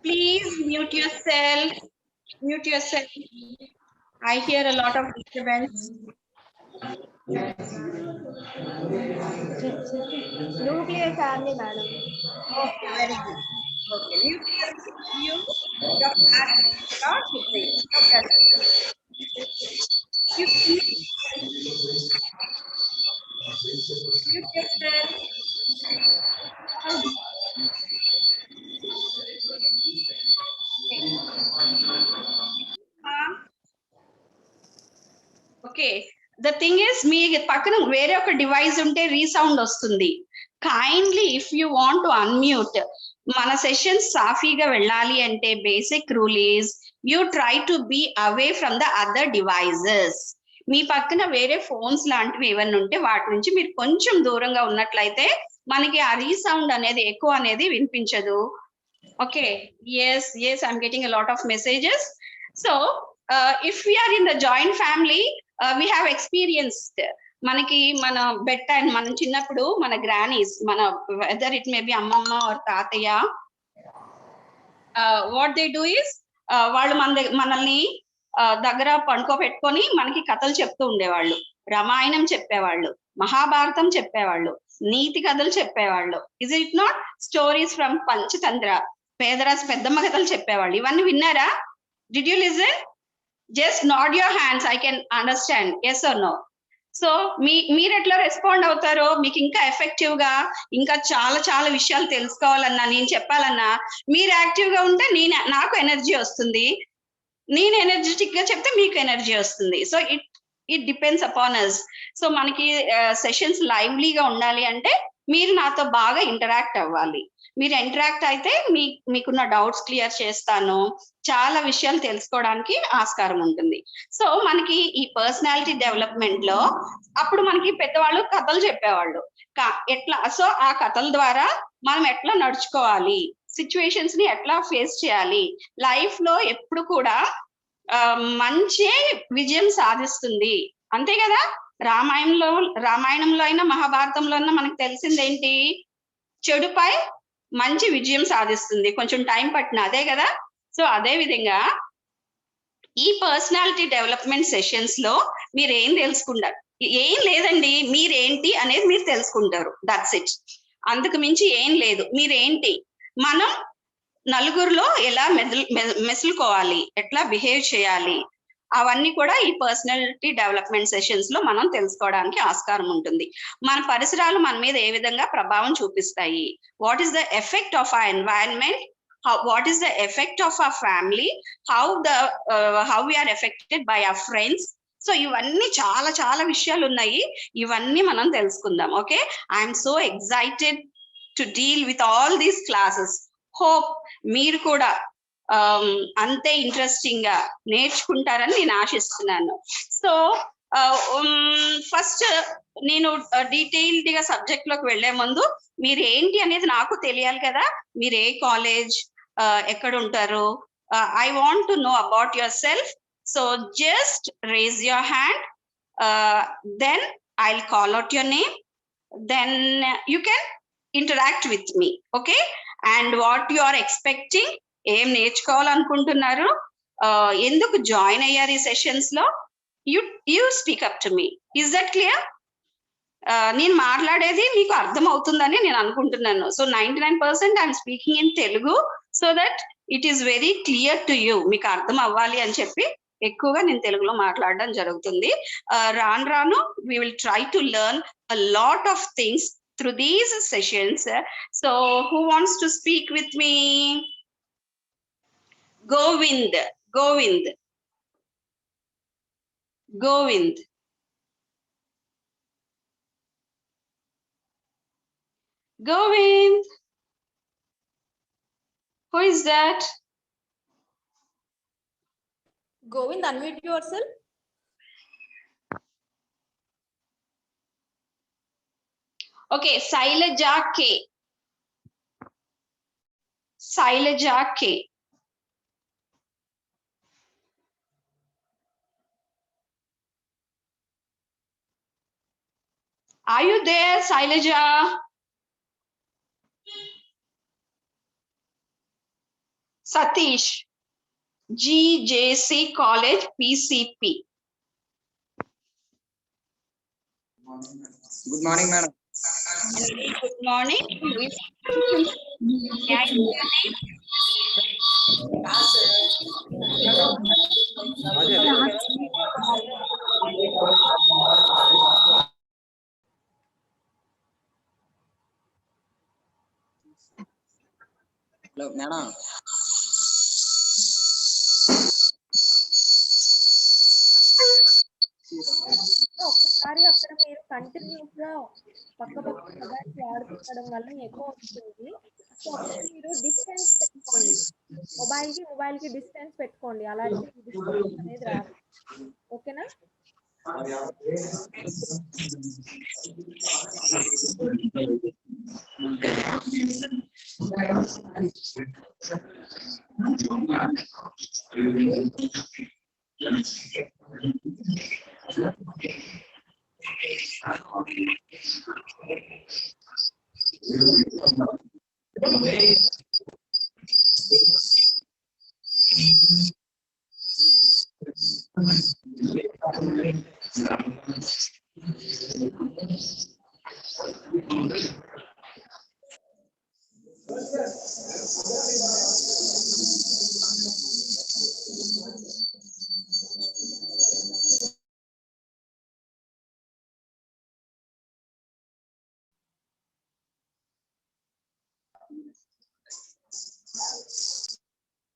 Speaker 11: please mute your self, mute your self. I hear a lot of disturbance.
Speaker 10: Nuclear family, madam.
Speaker 11: Okay, very good. Okay, nuclear, you, your parents, not different. Okay. You yourself. Okay, the thing is, మీ పక్కన వేరే ఒక device ఉంటే resound వస్తుంది. Kindly if you want to unmute, మన సెషన్స్ సాఫీగా వెళ్ళాలి అంటే basic rule is you try to be away from the other devices. మీ పక్కన వేరే ఫోన్స్ లాంటివి ఏమన్నా ఉంటే వాటి నుంచి మీరు కొంచెం దూరంగా ఉన్నట్లయితే మనకి ఆ రీసౌండ్ అనేది ఎక్కువ అనేది వినిపించదు. Okay, yes, I'm getting a lot of messages. So if we are in the joint family, we have experienced, మనకి మన బెడ్ టైం, మనం చిన్నప్పుడు మన గ్రానీస్, మన వెదర్ ఇట్ మే బి అమ్మమ్మ ఆర్ తాతయ్య, వాట్ దే డూ ఇస్, వాళ్ళు మనల్ని దగ్గర పండుకోబెట్టుకొని మనకి కథలు చెప్తూ ఉండేవాళ్ళు. రామాయణం చెప్పేవాళ్ళు, మహాభారతం చెప్పేవాళ్ళు, నీతి కథలు చెప్పేవాళ్ళు. Is it not? Stories from Panchatantra, పేదరాజు పెద్దమ్మ కథలు చెప్పేవాళ్ళు. ఇవన్నీ విన్నారా? Did you listen? Just nod your hands, I can understand. Yes or no? So మీరు ఎట్లా రెస్పాండ్ అవుతారో, మీకు ఇంకా ఎఫెక్టివ్ గా ఇంకా చాలా చాలా విషయాలు తెలుసుకోవాలన్నా, నేను చెప్పాలన్నా, మీరు యాక్టివ్ గా ఉంటే నాకు ఎనర్జీ వస్తుంది, నేను ఎనర్జెటిక్ గా చెప్తే మీకు ఎనర్జీ వస్తుంది. So it depends upon us. So మనకి సెషన్స్ లైవ్లీగా ఉండాలి అంటే మీరు నాతో బాగా ఇంటరాక్ట్ అవ్వాలి. మీరు ఇంటరాక్ట్ అయితే మీకున్న డౌట్స్ క్లియర్ చేస్తాను, చాలా విషయాలు తెలుసుకోవడానికి ఆస్కారం ఉంటుంది. సో మనకి ఈ పర్సనాలిటీ డెవలప్మెంట్ లో అప్పుడు మనకి పెద్దవాళ్ళు కథలు చెప్పేవాళ్ళు ఎట్లా, సో ఆ కథల ద్వారా మనం ఎట్లా నడుచుకోవాలి, సిచ్యువేషన్స్ ని ఎట్లా ఫేస్ చేయాలి. లైఫ్ లో ఎప్పుడు కూడా మంచి విజయం సాధిస్తుంది, అంతే కదా. రామాయణంలో అయినా మహాభారతంలో అయినా మనకు తెలిసింది ఏంటి, చెడుపై మంచి విజయం సాధిస్తుంది, కొంచెం టైం పట్టిన, అదే కదా. సో అదే విధంగా ఈ పర్సనాలిటీ డెవలప్మెంట్ సెషన్స్ లో మీరు ఏం తెలుసుకుంటారు, ఏం లేదండి, మీరేంటి అనేది మీరు తెలుసుకుంటారు, దట్స్ ఇట్. అందుకు మించి ఏం లేదు. మీరేంటి, మనం నలుగురిలో ఎలా మెసులుకోవాలి, ఎట్లా బిహేవ్ చేయాలి, అవన్నీ కూడా ఈ పర్సనాలిటీ డెవలప్మెంట్ సెషన్స్ లో మనం తెలుసుకోవడానికి ఆస్కారం ఉంటుంది. మన పరిసరాలు మన మీద ఏ విధంగా ప్రభావం చూపిస్తాయి, what is the effect of our environment, what is the effect of our family, how we are affected by our friends. So ఇవన్నీ చాలా చాలా విషయాలు ఉన్నాయి, ఇవన్నీ మనం తెలుసుకుందాం. Okay, I'm so excited to deal with all these classes. Hope మీరు కూడా అంతే ఇంట్రెస్టింగ్ గా నేర్చుకుంటారని నేను ఆశిస్తున్నాను. సో ఫస్ట్ నేను డీటెయిల్డ్ గా సబ్జెక్ట్ లోకి వెళ్లే ముందు మీరు ఏంటి అనేది నాకు తెలియాలి కదా. మీరు ఏ కాలేజ్, ఎక్కడ ఉంటారు, I want to know about yourself. So just raise your hand, then I'll call out your name, then you can interact with me. Okay, and what you are expecting, ఏం నేర్చుకోవాలనుకుంటున్నారు, ఎందుకు join అయ్యారు ఈ sessions లో, you speak up to me. Is that clear? నేను మాట్లాడేది మీకు అర్థం అవుతుందని నేను అనుకుంటున్నాను. So 99% I'm speaking in Telugu, so that it is very clear to you. మీకు అర్థం అవ్వాలి అని చెప్పి ఎక్కువగా నేను తెలుగులో మాట్లాడడం జరుగుతుంది. రాను రాను we will try to learn a lot of things through these sessions. So who wants to speak with me? Govind. Govind. Govind. Govind. Who is that?
Speaker 3: Govind, unmute yourself.
Speaker 11: Okay, Sailaja K. Sailaja K. Are you there, Sailaja? Satish, GJC College, PCP.
Speaker 4: Good morning, madam.
Speaker 11: Good morning.
Speaker 4: Hello, madam.
Speaker 10: ఒకసారి అక్కడ మీరు continuous గా పక్క mobiles ఆడుతుండడం వల్ల ఎక్కువ వస్తుంది. So అప్పుడు మీరు డిస్టెన్స్ పెట్టుకోండి, మొబైల్ కి డిస్టెన్స్ పెట్టుకోండి, అలాంటి డిస్టెన్స్ అనేది రాదు. ఓకేనా?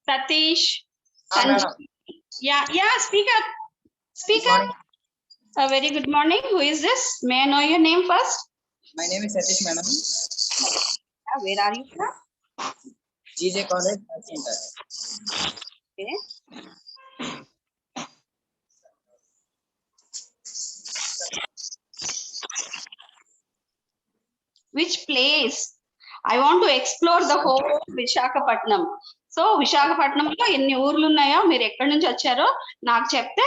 Speaker 11: Satish, Sanjay. Yeah, speak up. Speak up. A very good morning. Who is this? May I know your name first?
Speaker 4: My name is Satish, madam.
Speaker 11: Where are you from?
Speaker 4: GJ College, Center.
Speaker 11: Okay. Which place? I want to explore the whole Visakhapatnam. So విశాఖపట్నంలో ఎన్ని ఊర్లు ఉన్నాయో, మీరు ఎక్కడి నుంచి వచ్చారో నాకు చెప్తే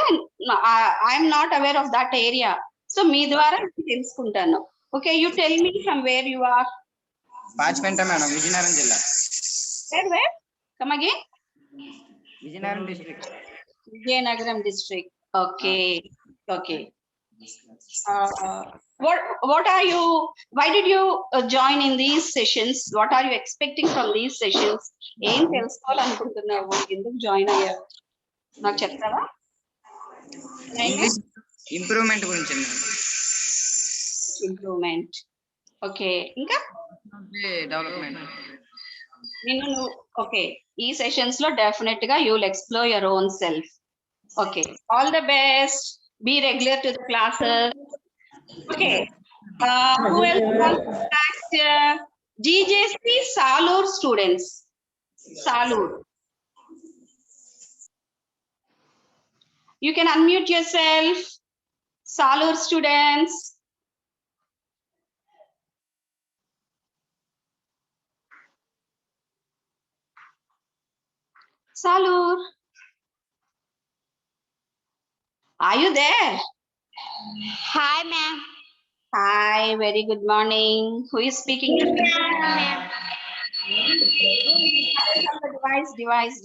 Speaker 11: I'm not aware of that area. So మీ ద్వారా తెలుసుకుంటాను. Okay, you tell me from where you are.
Speaker 4: Pachipenta madam, Vizianagaram జిల్లా.
Speaker 11: Where? Come again.
Speaker 4: Vizianagaram district.
Speaker 11: Vizianagaram district. Okay. What are you, why did you join in these sessions? What are you expecting from these sessions? ఏం తెలుసుకోవాలనుకుంటున్నావు, ఎందుకు join అయ్యావు నాకు చెప్తావా?
Speaker 4: English improvement గురించి.
Speaker 11: Improvement. Okay, ఇంకా
Speaker 4: development.
Speaker 11: Okay, ఈ sessions లో definite గా you will explore your own self. Okay, all the best. Be regular to the classes. Okay. Who else wants to act? GJC Salur students. Salur. You can unmute yourself. Salur students. Salur. Are you there?
Speaker 7: Hi, ma'am.
Speaker 11: Hi, very good morning. Who is speaking to me? Device.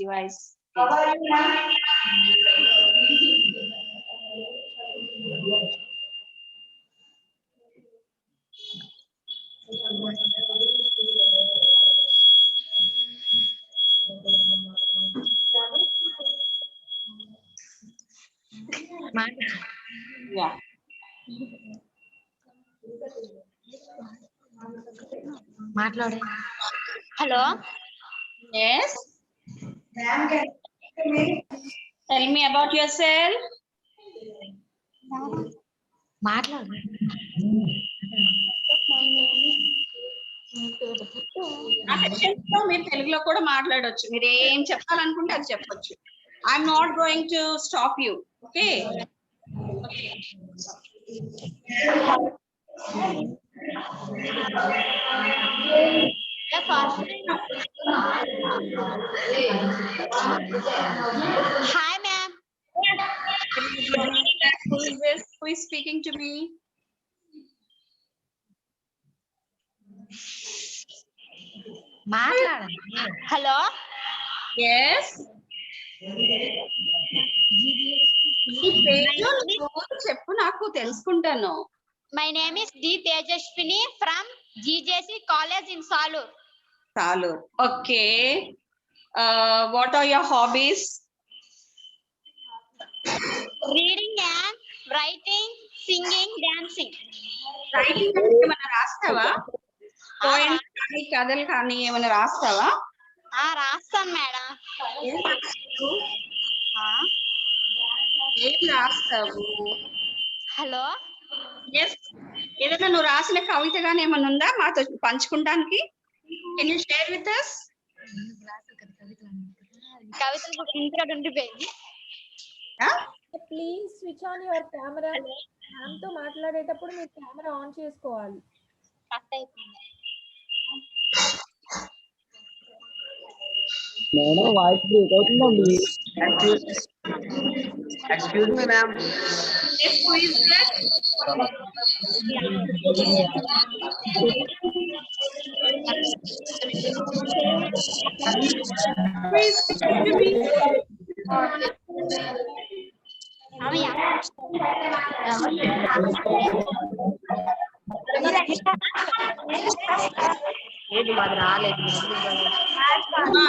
Speaker 11: Yeah.
Speaker 5: మాట్లాడే.
Speaker 7: Hello.
Speaker 11: Yes. Tell me about yourself.
Speaker 5: మాట్లాడు.
Speaker 11: ఆ sections లో మీరు తెలుగులో కూడా మాట్లాడొచ్చు. మీరు ఏం చెప్పాలనుకుంటే అది చెప్పొచ్చు. I'm not going to stop you. Okay.
Speaker 7: Hi, ma'am.
Speaker 11: Who is this? Who is speaking to me?
Speaker 5: మాట్లాడండి.
Speaker 7: Hello.
Speaker 11: Yes. ఈ పేరు చెప్పు, నాకు తెలుసుకుంటాను.
Speaker 7: My name is D. Tejashwini from GJC College in Salur.
Speaker 11: Salur. Okay. What are your hobbies?
Speaker 7: Reading and writing, singing, dancing.
Speaker 11: Writing అంటే ఏమైనా రాస్తావా? Poems కానీ కథలు కానీ ఏమైనా రాస్తావా?
Speaker 7: రాస్తాను మేడం.
Speaker 11: ఏం రాస్తావు?
Speaker 7: హలో.
Speaker 11: ఎస్, ఏదైనా నువ్వు రాసిన కవిత కానీ ఏమైనా ఉందా మాతో పంచుకుంటానికి? Can you share with us?
Speaker 7: Kavitha ఇంట్లో ఉండిపోయింది.
Speaker 10: Please switch on your camera. Ma'am తో మాట్లాడేటప్పుడు మీరు కెమెరా ఆన్ చేసుకోవాలి.
Speaker 12: మేడం వాయిస్ బ్రేక్ అవుతుందండి. Excuse me ma'am.
Speaker 11: Yes, who is that? Who is speaking to me?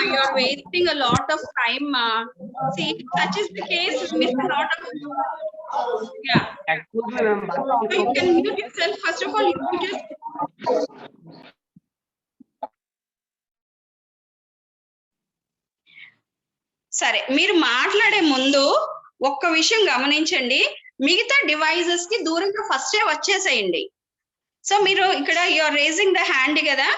Speaker 11: You are wasting a lot of time. See, such is the case. You miss a lot of. Yeah. You can mute yourself. First of all, you mute yourself. సరే, మీరు మాట్లాడే ముందు ఒక్క విషయం గమనించండి. మిగతా devices కి దూరంగా ఫస్టే వచ్చేసేయండి. సో మీరు ఇక్కడ యూఆర్ రేజింగ్ ద హ్యాండ్ కదా,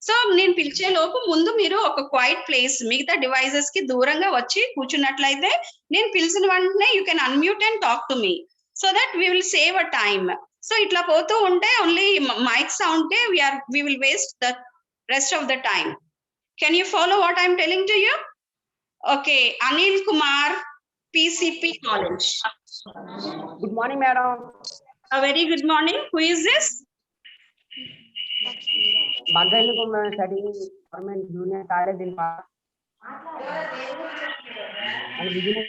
Speaker 11: సో నేను పిలిచే లోపు ముందు మీరు ఒక క్వైట్ ప్లేస్ మిగతా డివైజెస్ కి దూరంగా వచ్చి కూర్చున్నట్లయితే నేను పిలిచిన వెంటనే you can unmute and talk to me, so that we will save a time. So ఇట్లా పోతూ ఉంటే ఓన్లీ మైక్ సౌండ్ కే we will waste the rest of the time. Can you follow what I'm telling to you? Okay, Anil Kumar, PCP College.
Speaker 12: Good morning, madam.
Speaker 11: A very good morning. Who is this?
Speaker 12: Bagani Kumar studying government junior college in Park. And business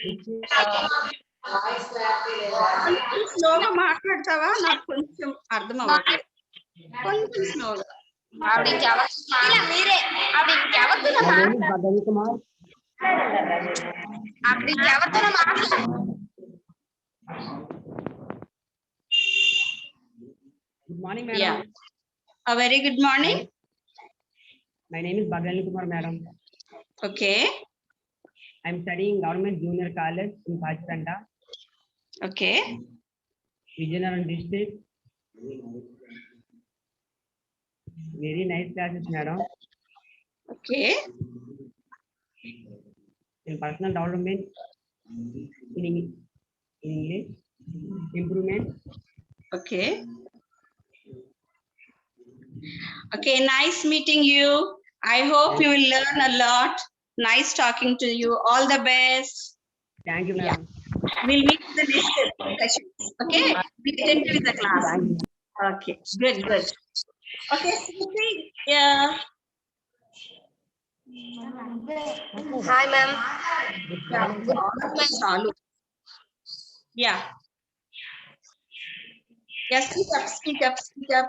Speaker 11: కొంచెం స్లోగా మాట్లాడతావా? నాకు కొంచెం అర్థం అవ్వట్లేదు. కొంచెం స్లోగా.
Speaker 7: మీరే ఆవిడ ఇంకెవరితో
Speaker 12: My name is Bagani Kumar.
Speaker 7: ఆవిడ ఇంకెవరితో
Speaker 12: Good morning, madam.
Speaker 11: Yeah. A very good morning.
Speaker 12: My name is Bagani Kumar, madam.
Speaker 11: Okay.
Speaker 12: I'm studying government junior college in Pachipenda,
Speaker 11: Okay.
Speaker 12: Vijayanagaram district. Very nice classes, madam.
Speaker 11: Okay.
Speaker 12: In personal development, in English, improvement.
Speaker 11: Okay. Okay, nice meeting you. I hope you will learn a lot. Nice talking to you. All the best.
Speaker 12: Thank you, madam.
Speaker 11: We'll meet in the next session. Okay? Be attentive in the class. Okay, good, good. Okay, Smriti, yeah.
Speaker 7: Hi, ma'am.
Speaker 11: Chalu. Yeah. Yes, speak up, speak up, speak up.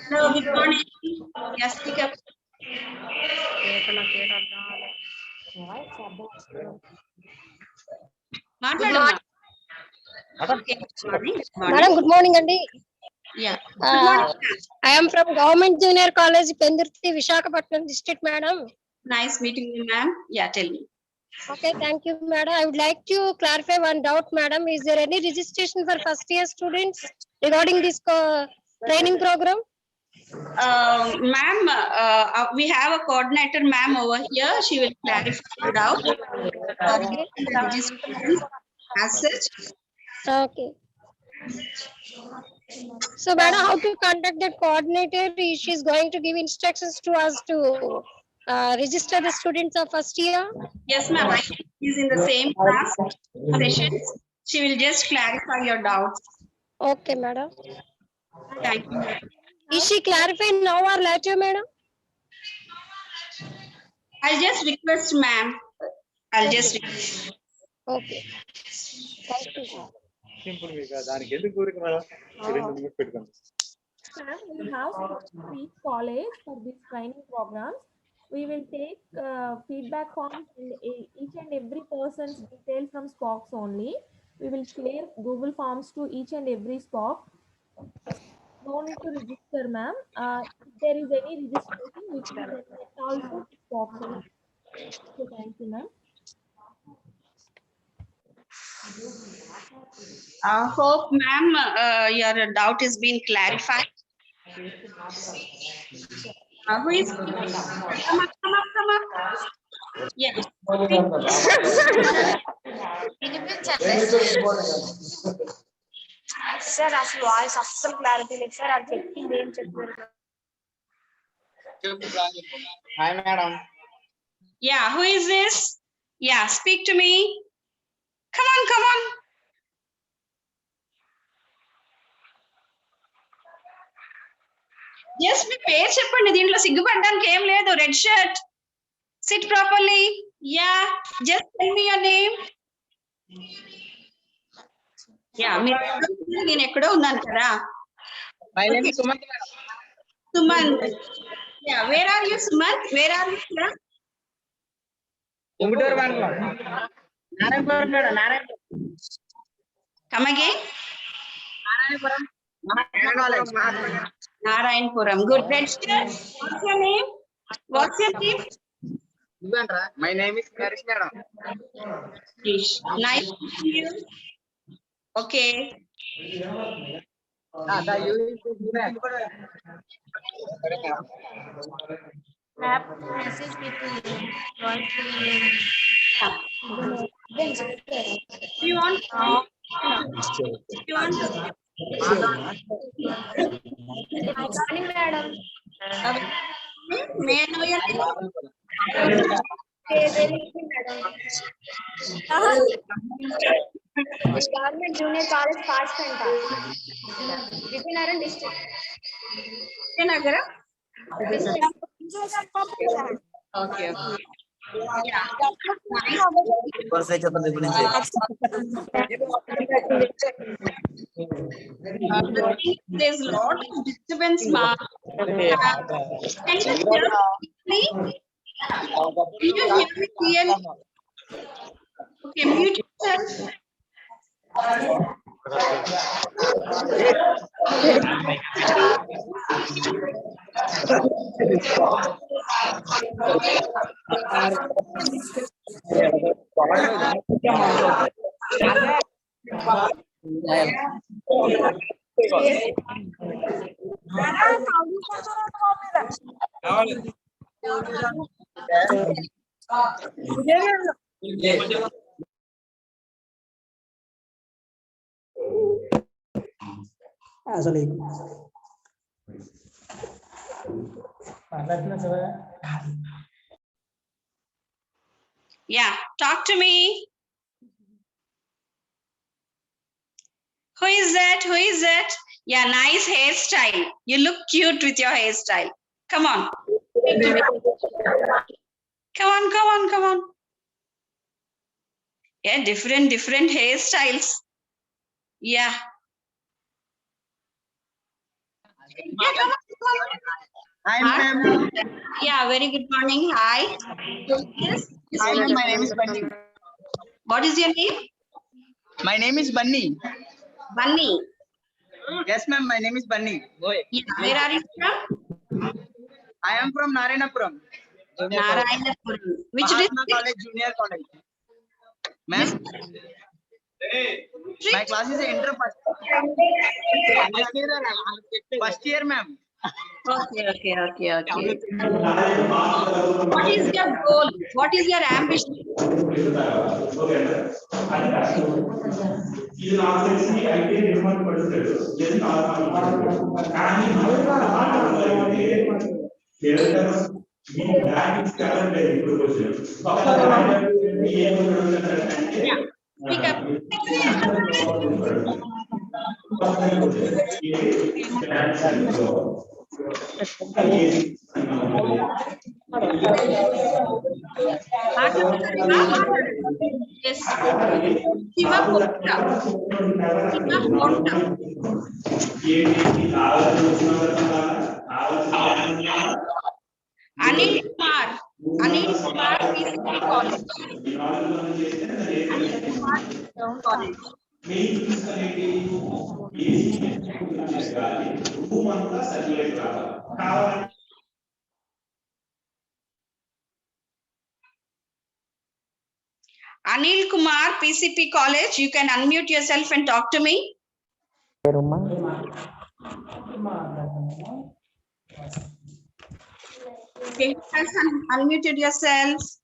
Speaker 11: Hello, good morning. Yes, speak up. మాట్లాడమ్మా. Okay, good morning. Good morning.
Speaker 10: Madam, good morning, Andy.
Speaker 11: Yeah. Good morning.
Speaker 10: I am from Government Junior College, Pendurthi, Visakhapatnam district, madam.
Speaker 11: Nice meeting you, ma'am. Yeah, tell me.
Speaker 10: Okay, thank you, madam. I would like to clarify one doubt, madam. Is there any registration for first year students regarding this training program?
Speaker 11: Ma'am, we have a coordinator, ma'am, over here. She will clarify the doubt. The registration as such.
Speaker 10: Okay. So, madam, how to contact that coordinator? She is going to give instructions to us to register the students of first year?
Speaker 11: Yes, ma'am. I think she's in the same class sessions. She will just clarify your doubts.
Speaker 10: Okay, madam.
Speaker 11: Thank you.
Speaker 10: Is she clarifying now or later, madam?
Speaker 11: I'll just request, ma'am. I'll just request.
Speaker 10: Okay. Thank you.
Speaker 1: Simple మీకు దానికి ఎందుకు కోరిక madam పెట్టుకోండి.
Speaker 10: Ma'am, we have for each college for this training programs. We will take feedback forms and each and every person's detail from Spox only. We will share Google Forms to each and every Spox. No need to register, ma'am. If there is any registration, we can send it also to Spox only. So thank you, ma'am.
Speaker 11: I hope, ma'am, your doubt is being clarified. Who is? Come up, come up, come up. Yeah.
Speaker 10: Sir అసలు voice అస్సలు clarity లేదు sir అది చెప్పింది ఏం చెప్తారు
Speaker 4: Hi, madam.
Speaker 11: Yeah, who is this? Yeah, speak to me. Come on, come on. Yes, మీ పేరు చెప్పండి, దీంట్లో సిగ్గుపడడానికి ఏం లేదు. Red shirt, sit properly. Yeah, just tell me your name. Yeah, నేను ఎక్కడో ఉన్నాను కదా.
Speaker 12: My name is Sumant, madam.
Speaker 11: Sumanth. Yeah, where are you Sumanth? Where are you from?
Speaker 12: Ungutur, madam. Narayanpuram, madam. Narayanpuram.
Speaker 11: Come again?
Speaker 12: Narayanpuram. College.
Speaker 11: Narayanpuram. Good. Red shirt. What's your name? What's your name?
Speaker 12: My name is Harish, madam.
Speaker 11: Krish. Nice to meet you. Okay.
Speaker 10: message with
Speaker 11: You want? You want?
Speaker 10: madam.
Speaker 11: May I know your name?
Speaker 10: Government Junior College, Pachpenta, Vijayanagar district.
Speaker 11: Nagara?
Speaker 10: Okay.
Speaker 11: Yeah. There's a lot of disturbance, ma'am. Can you hear me? Can you hear me clearly? Okay, mute yourself. Yeah, talk to me. Who is that? Who is that? Yeah, nice hairstyle. You look cute with your hairstyle. Come on. Come on, come on, come on. Yeah, different hairstyles. Yeah. Yeah, come on, come on.
Speaker 13: Hi, ma'am.
Speaker 11: Yeah, very good morning. Hi. Yes.
Speaker 13: Hi, ma'am. My name is Bunny.
Speaker 11: What is your name?
Speaker 13: My name is Bunny.
Speaker 11: Bunny.
Speaker 13: Yes, ma'am. My name is Bunny.
Speaker 11: Yeah, where are you from?
Speaker 13: I am from Narayanapuram.
Speaker 11: Narayanapuram. Which
Speaker 13: Mahatma
Speaker 11: district?
Speaker 13: College, Junior College. Ma'am, my class is inter first year, ma'am.
Speaker 11: Okay. What is your goal? What is your ambition? Yeah. Pick up. Yes. Shiva Porta. Anil Kumar. Anil Kumar PCP College. Anil Kumar College. Anil Kumar PCP College. You can unmute yourself and talk to me. Okay, you guys unmuted yourselves.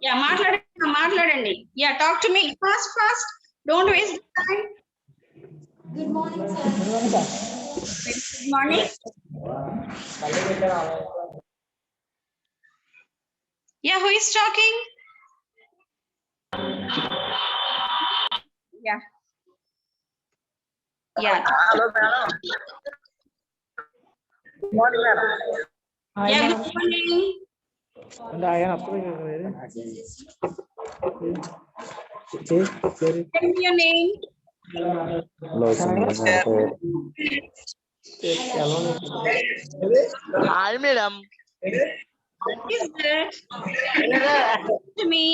Speaker 11: Yeah, maatladandi. Yeah, talk to me fast. Don't waste time.
Speaker 10: Good morning, sir.
Speaker 11: Good morning. Yeah, who is talking? Yeah.
Speaker 13: Hello, madam. Good morning, madam.
Speaker 11: Yeah, good morning. Tell me your name.
Speaker 13: Hi, madam.
Speaker 11: What is that? To me.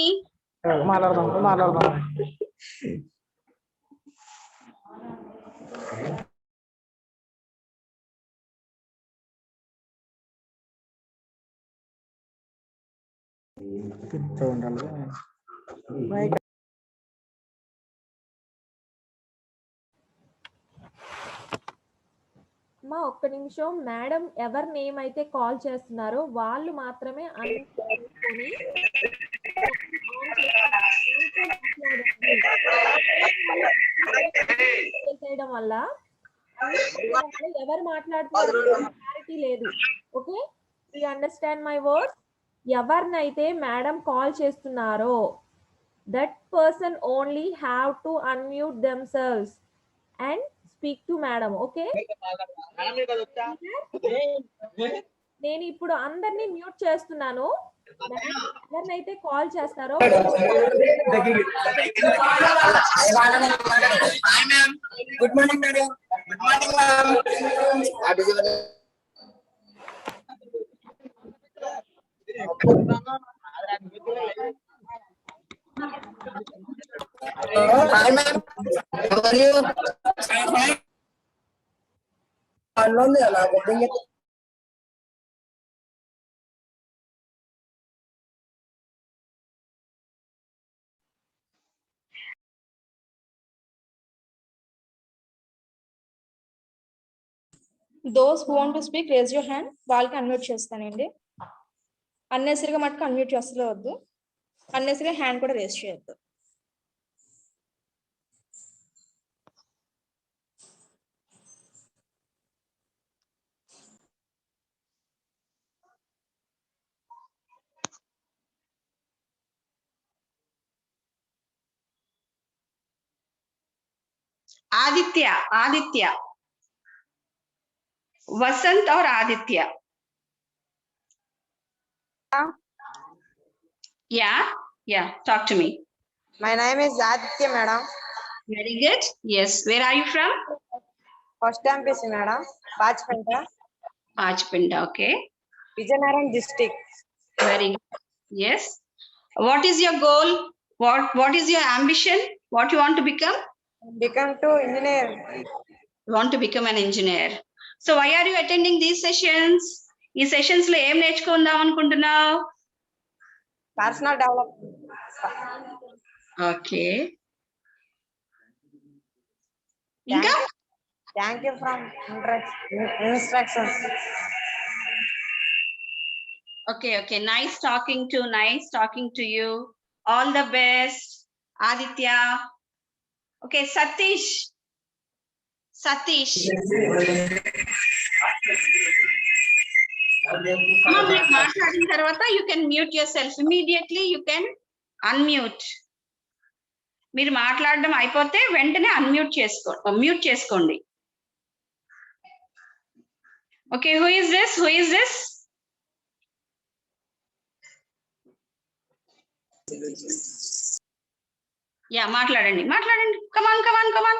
Speaker 10: మా ఒక్క నిమిషం madam ఎవరి name అయితే call చేస్తున్నారో వాళ్ళు మాత్రమే చేయడం వల్ల ఎవరు మాట్లాడుతున్నారు క్లారిటీ లేదు. Okay, Do you understand my words? ఎవరినైతే మేడం కాల్ చేస్తున్నారో that person only have to unmute themselves and speak to madam. Okay? నేను ఇప్పుడు అందరినీ మ్యూట్ చేస్తున్నాను. ఎవరినైతే కాల్ చేస్తారో
Speaker 13: good morning madam. Good morning ma'am. Hi ma'am. How are you? అన్నోంది అలా బొద్దింగ.
Speaker 3: Those who want to speak raise your hand. వాళ్ళకి అన్మ్యూట్ చేస్తానండి. అన్నెసరిగా మటుకు అన్మ్యూట్ చేస్తలే వద్దు. అన్నెసరిగా హ్యాండ్ కూడా రేజ్ చేయొద్దు.
Speaker 11: Aditya. Vasant or Aditya? Yeah, talk to me.
Speaker 6: My name is Aditya, madam.
Speaker 11: Very good. Yes, where are you from?
Speaker 6: First MPC, madam.
Speaker 11: Pachpinda, okay.
Speaker 6: Vijayanaram district.
Speaker 11: Very good. Yes. What is your goal? What is your ambition? What you want to become?
Speaker 6: Become to engineer.
Speaker 11: You want to become an engineer. So why are you attending these sessions? ఈ sessions లో ఏం నేర్చుకుందాం అనుకుంటున్నావు?
Speaker 6: Personal development.
Speaker 11: Okay. ఇంకా?
Speaker 6: Thank you from instructions.
Speaker 11: Okay. Nice talking to you. All the best, Aditya. Okay, Satish. మాట్లాడిన తర్వాత you can mute yourself immediately. You can unmute. మీరు మాట్లాడడం అయిపోతే వెంటనే మ్యూట్ చేసుకోండి. Okay, who is this? Yeah, మాట్లాడండి. Come on.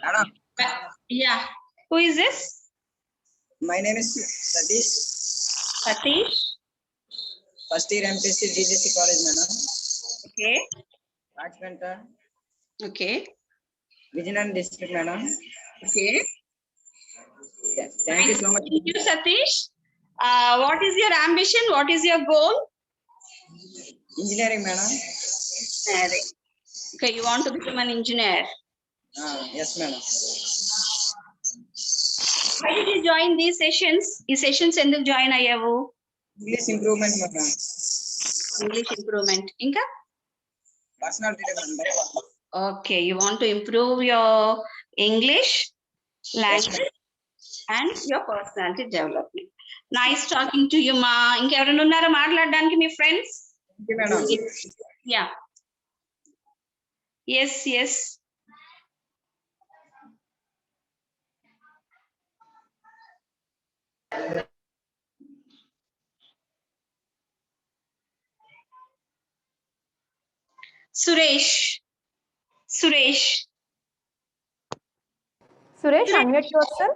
Speaker 4: Madam.
Speaker 11: Yeah, who is this?
Speaker 4: My name is Satish. First year MPC GJC college, madam.
Speaker 11: Okay.
Speaker 4: Rajpenta.
Speaker 11: Okay.
Speaker 4: Vijayanaram district, madam.
Speaker 11: Okay.
Speaker 4: Yeah, thank you so much.
Speaker 11: Thank you, Satish. What is your ambition? What is your goal?
Speaker 4: Engineering, madam.
Speaker 11: Okay, you want to become an engineer.
Speaker 4: Yes, madam.
Speaker 11: Why did you join these sessions? These sessions ఎందుకు join అయ్యావు?
Speaker 4: English improvement, madam.
Speaker 11: English improvement. Inka?
Speaker 4: Personality development.
Speaker 11: Okay, you want to improve your English language and your personality development. Nice talking to you, ma. ఇంకెవరైనా ఉన్నారా మాట్లాడడానికి మీ friends?
Speaker 4: Thank you, madam.
Speaker 11: Yeah. Yes. Suresh,
Speaker 10: unmute yourself.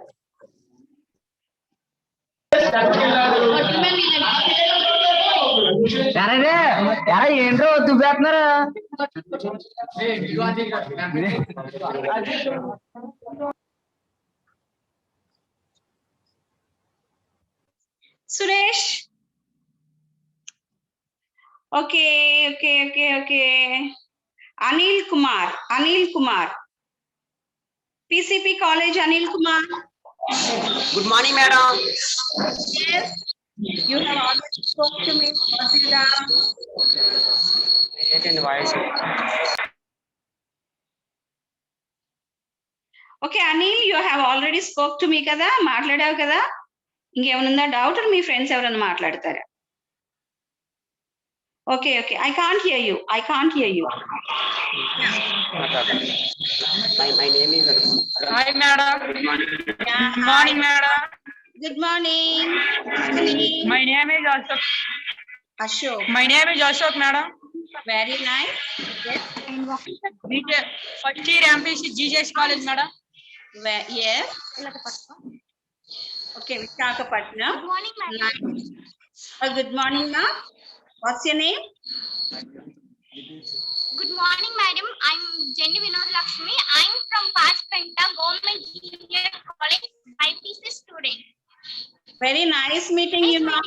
Speaker 13: ఏంట్రో దుబ్బేస్తున్నారా?
Speaker 11: Suresh, Okay. Anil Kumar. PCP College, Anil Kumar.
Speaker 13: Good morning, madam.
Speaker 11: Yes, you have already spoke to me. What is that? Okay, Anil, you have already spoke to me kada, మాట్లాడావు కదా. ఇంకేమైనా doubt మీ friends ఎవరైనా మాట్లాడతారా? Okay, I can't hear you.
Speaker 13: My name is Anu.
Speaker 14: Hi, madam.
Speaker 11: Yeah,
Speaker 14: Good morning, madam.
Speaker 11: Good morning.
Speaker 14: My name is Ashok.
Speaker 11: Ashok.
Speaker 14: My name is Ashok, madam.
Speaker 11: Very nice. Yes.
Speaker 14: First year MPC GJS College, madam.
Speaker 11: Yes. Okay, Visakhapatnam.
Speaker 7: Good morning, madam.
Speaker 11: Nice. Good morning, ma'am. What's your name?
Speaker 7: Good morning, madam. I'm Jenny Vinod Lakshmi. I'm from Pachpenta Government Junior College, IPC student.
Speaker 11: Very nice meeting you, ma'am.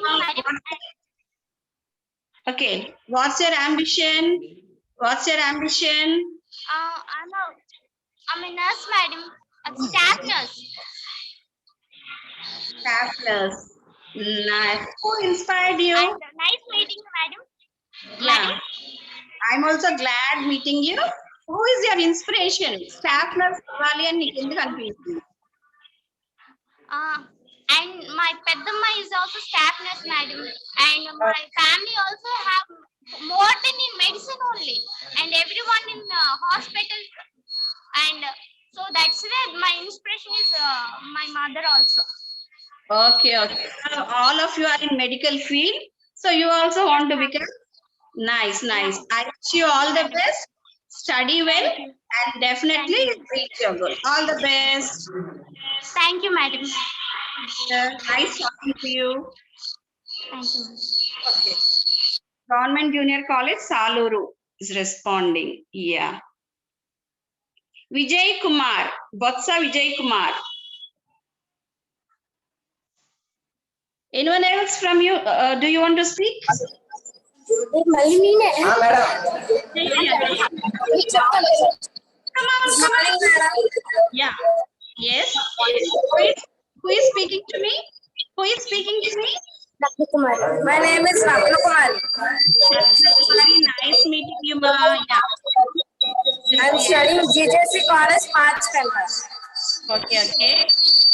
Speaker 11: Okay, what's your ambition?
Speaker 7: I'm a nurse, madam. A staff nurse.
Speaker 11: Staff nurse. Nice. Who inspired you?
Speaker 7: And nice meeting you, madam.
Speaker 11: Yeah. I'm also glad meeting you. Who is your inspiration? Staff nurse Kavali and Nikindu Kanpinchi.
Speaker 7: And my Peddamma is also staff nurse, madam. And my family also have more than in medicine only. And everyone in hospital. And so that's where my inspiration is my mother also.
Speaker 11: Okay. So all of you are in medical field. So you also want to become nice. I wish you all the best. Study well and definitely reach your goal. All the best.
Speaker 7: Thank you, madam.
Speaker 11: Nice talking to you.
Speaker 7: Thank you, madam.
Speaker 11: Okay. Government Junior College, Saluru is responding. Yeah. Vijay Kumar, Botsa Vijay Kumar. Anyone else from you? Do you want to speak? Come on. Yeah. Yes. Who is speaking to me?
Speaker 10: My name is Ratna Kumari.
Speaker 11: Very nice meeting you, ma. Yeah.
Speaker 10: I'm studying GJC College, Pachpenta.
Speaker 11: Okay.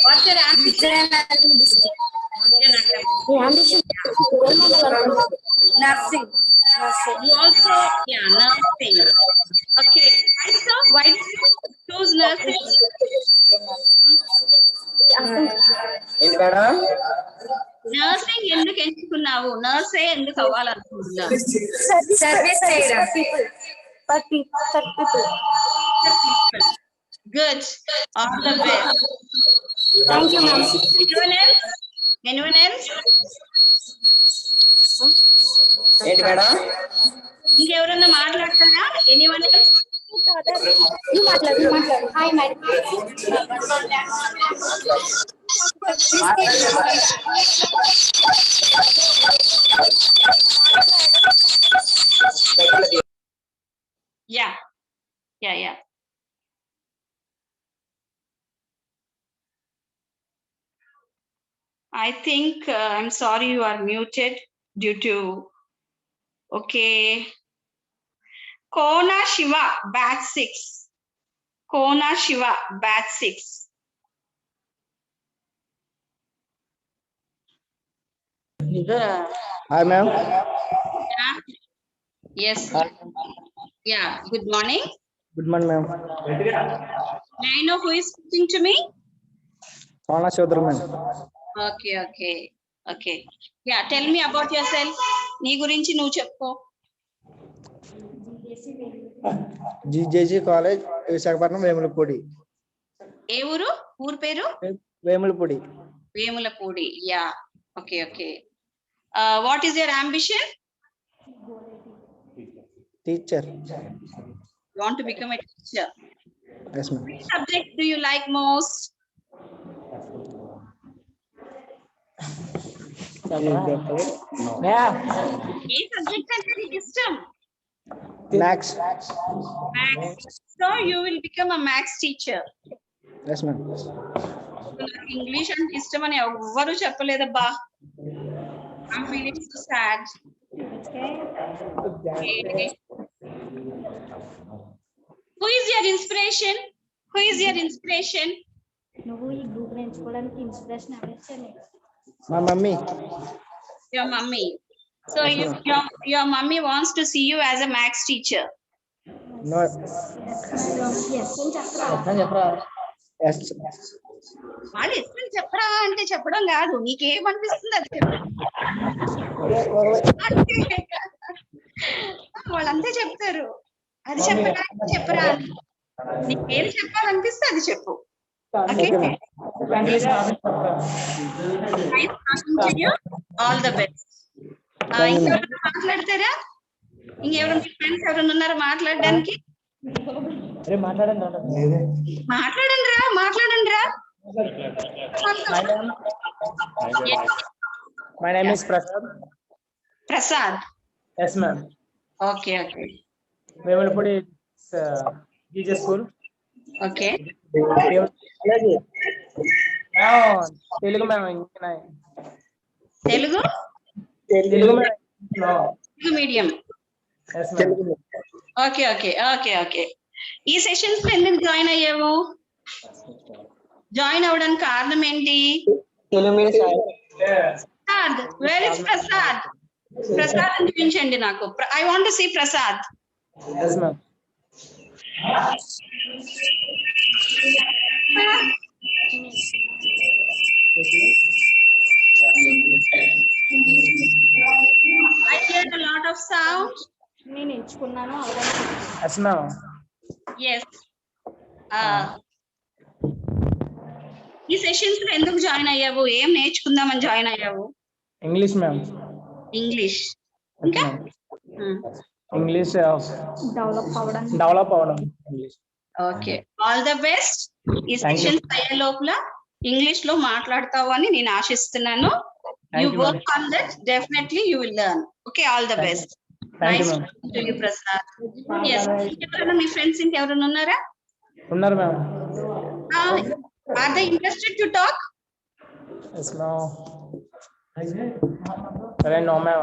Speaker 11: What's your ambition?
Speaker 10: Nursing.
Speaker 11: You also, nursing. Okay. So, why did you choose nursing? Nursing ఎందుకు ఎంచుకున్నావు? నర్సే ఎందుకు అవ్వాలనుకుంటున్నావు?
Speaker 10: Service చేయడం. For people.
Speaker 11: Good. All the best.
Speaker 10: Thank you, ma'am.
Speaker 11: Anyone else?
Speaker 13: ఏంటి madam?
Speaker 11: ఇంకెవరన్నా మాట్లాడతారా? Anyone else?
Speaker 10: You మాట్లాడు. Hi, madam.
Speaker 11: Yeah. I think I'm sorry you are muted due to. Okay. Kona Shiva, batch 6.
Speaker 1: Hi, ma'am.
Speaker 11: Yeah. Yes. Yeah. Good morning.
Speaker 1: Good morning, ma'am.
Speaker 11: May I know who is speaking to me?
Speaker 1: Sona Chaudhary, ma'am.
Speaker 11: Okay. Yeah. Tell me about yourself. నీ గురించి నువ్వు చెప్పు.
Speaker 1: GJC College, Visakhapatnam, Vemulapudi.
Speaker 11: ఏ ఊరు పేరు?
Speaker 1: Vemulapudi.
Speaker 11: Yeah. Okay. What is your ambition?
Speaker 1: Teacher.
Speaker 11: You want to become a teacher?
Speaker 1: Yes, ma'am.
Speaker 11: Which subject do you like most?
Speaker 1: Yeah.
Speaker 11: A subject అంటే నీకు system?
Speaker 13: Max.
Speaker 11: Max. So you will become a max teacher.
Speaker 13: Yes, ma'am.
Speaker 11: English and system అని ఎవ్వరు చెప్పలేదబ్బా. I'm feeling so sad. Okay. Who is your inspiration? Who is your inspiration?
Speaker 10: నువ్వు ఈ group ఎంచుకోవడానికి inspiration ఎవరిచ్చారు?
Speaker 13: My mummy.
Speaker 11: Your mummy. So your mummy wants to see you as a max teacher.
Speaker 13: No. Yes.
Speaker 11: వాళ్ళు ఎప్పుడు చెప్పరా అంటే చెప్పడం కాదు, నీకేమనిపిస్తుంది అది చెప్పు. వాళ్ళంతే చెప్తారు, అది చెప్పరా ఇది చెప్పరా అని. నీకేం చెప్పాలనిపిస్తే అది చెప్పు. All the best. ఇంకెవరైనా మాట్లాడతారా? ఇంకెవరు మీ ఫ్రెండ్స్ ఎవరైనా ఉన్నారా మాట్లాడడానికి? మాట్లాడండి రా, మాట్లాడండి రా.
Speaker 13: My name is Prasad.
Speaker 11: Prasad.
Speaker 13: Yes, ma'am.
Speaker 11: Okay okay
Speaker 13: Vemalpudi GJ School.
Speaker 11: Okay.
Speaker 13: Telugu ma'am.
Speaker 11: Telugu
Speaker 13: Telugu ma'am.
Speaker 11: Telugu medium.
Speaker 13: Yes, ma'am.
Speaker 11: Okay okay okay okay. ఈ సెషన్స్ లో ఎందుకు జాయిన్ అయ్యావు? జాయిన్ అవ్వడానికి కారణం ఏంటి? ప్రసాద్. Where is Prasad? ప్రసాద్ అనిపించండి నాకు. I want to see Prasad.
Speaker 13: Yes, ma'am.
Speaker 11: I hear a lot of sound.
Speaker 10: నేను ఎంచుకున్నాను.
Speaker 13: Yes, ma'am.
Speaker 11: Yes. ఈ సెషన్స్ లో ఎందుకు జాయిన్ అయ్యావు? ఏం నేర్చుకుందామని జాయిన్ అయ్యావు?
Speaker 13: English, ma'am.
Speaker 11: ఇంగ్లీష్. ఇంకా
Speaker 13: English.
Speaker 10: డెవలప్ అవ్వడం.
Speaker 13: English.
Speaker 11: Okay, all the best. ఈ సెషన్స్ అయ్యే లోపల ఇంగ్లీష్ లో మాట్లాడతావు అని నేను ఆశిస్తున్నాను. You work on that, definitely you will learn. Okay, all the best. Nice to you Prasad. yes, ఇంకెవరైనా మీ ఫ్రెండ్స్ ఇంకెవరైనా ఉన్నారా?
Speaker 13: ఉన్నారు ma'am.
Speaker 11: Are they interested to talk?
Speaker 13: Yes, no. No, ma'am.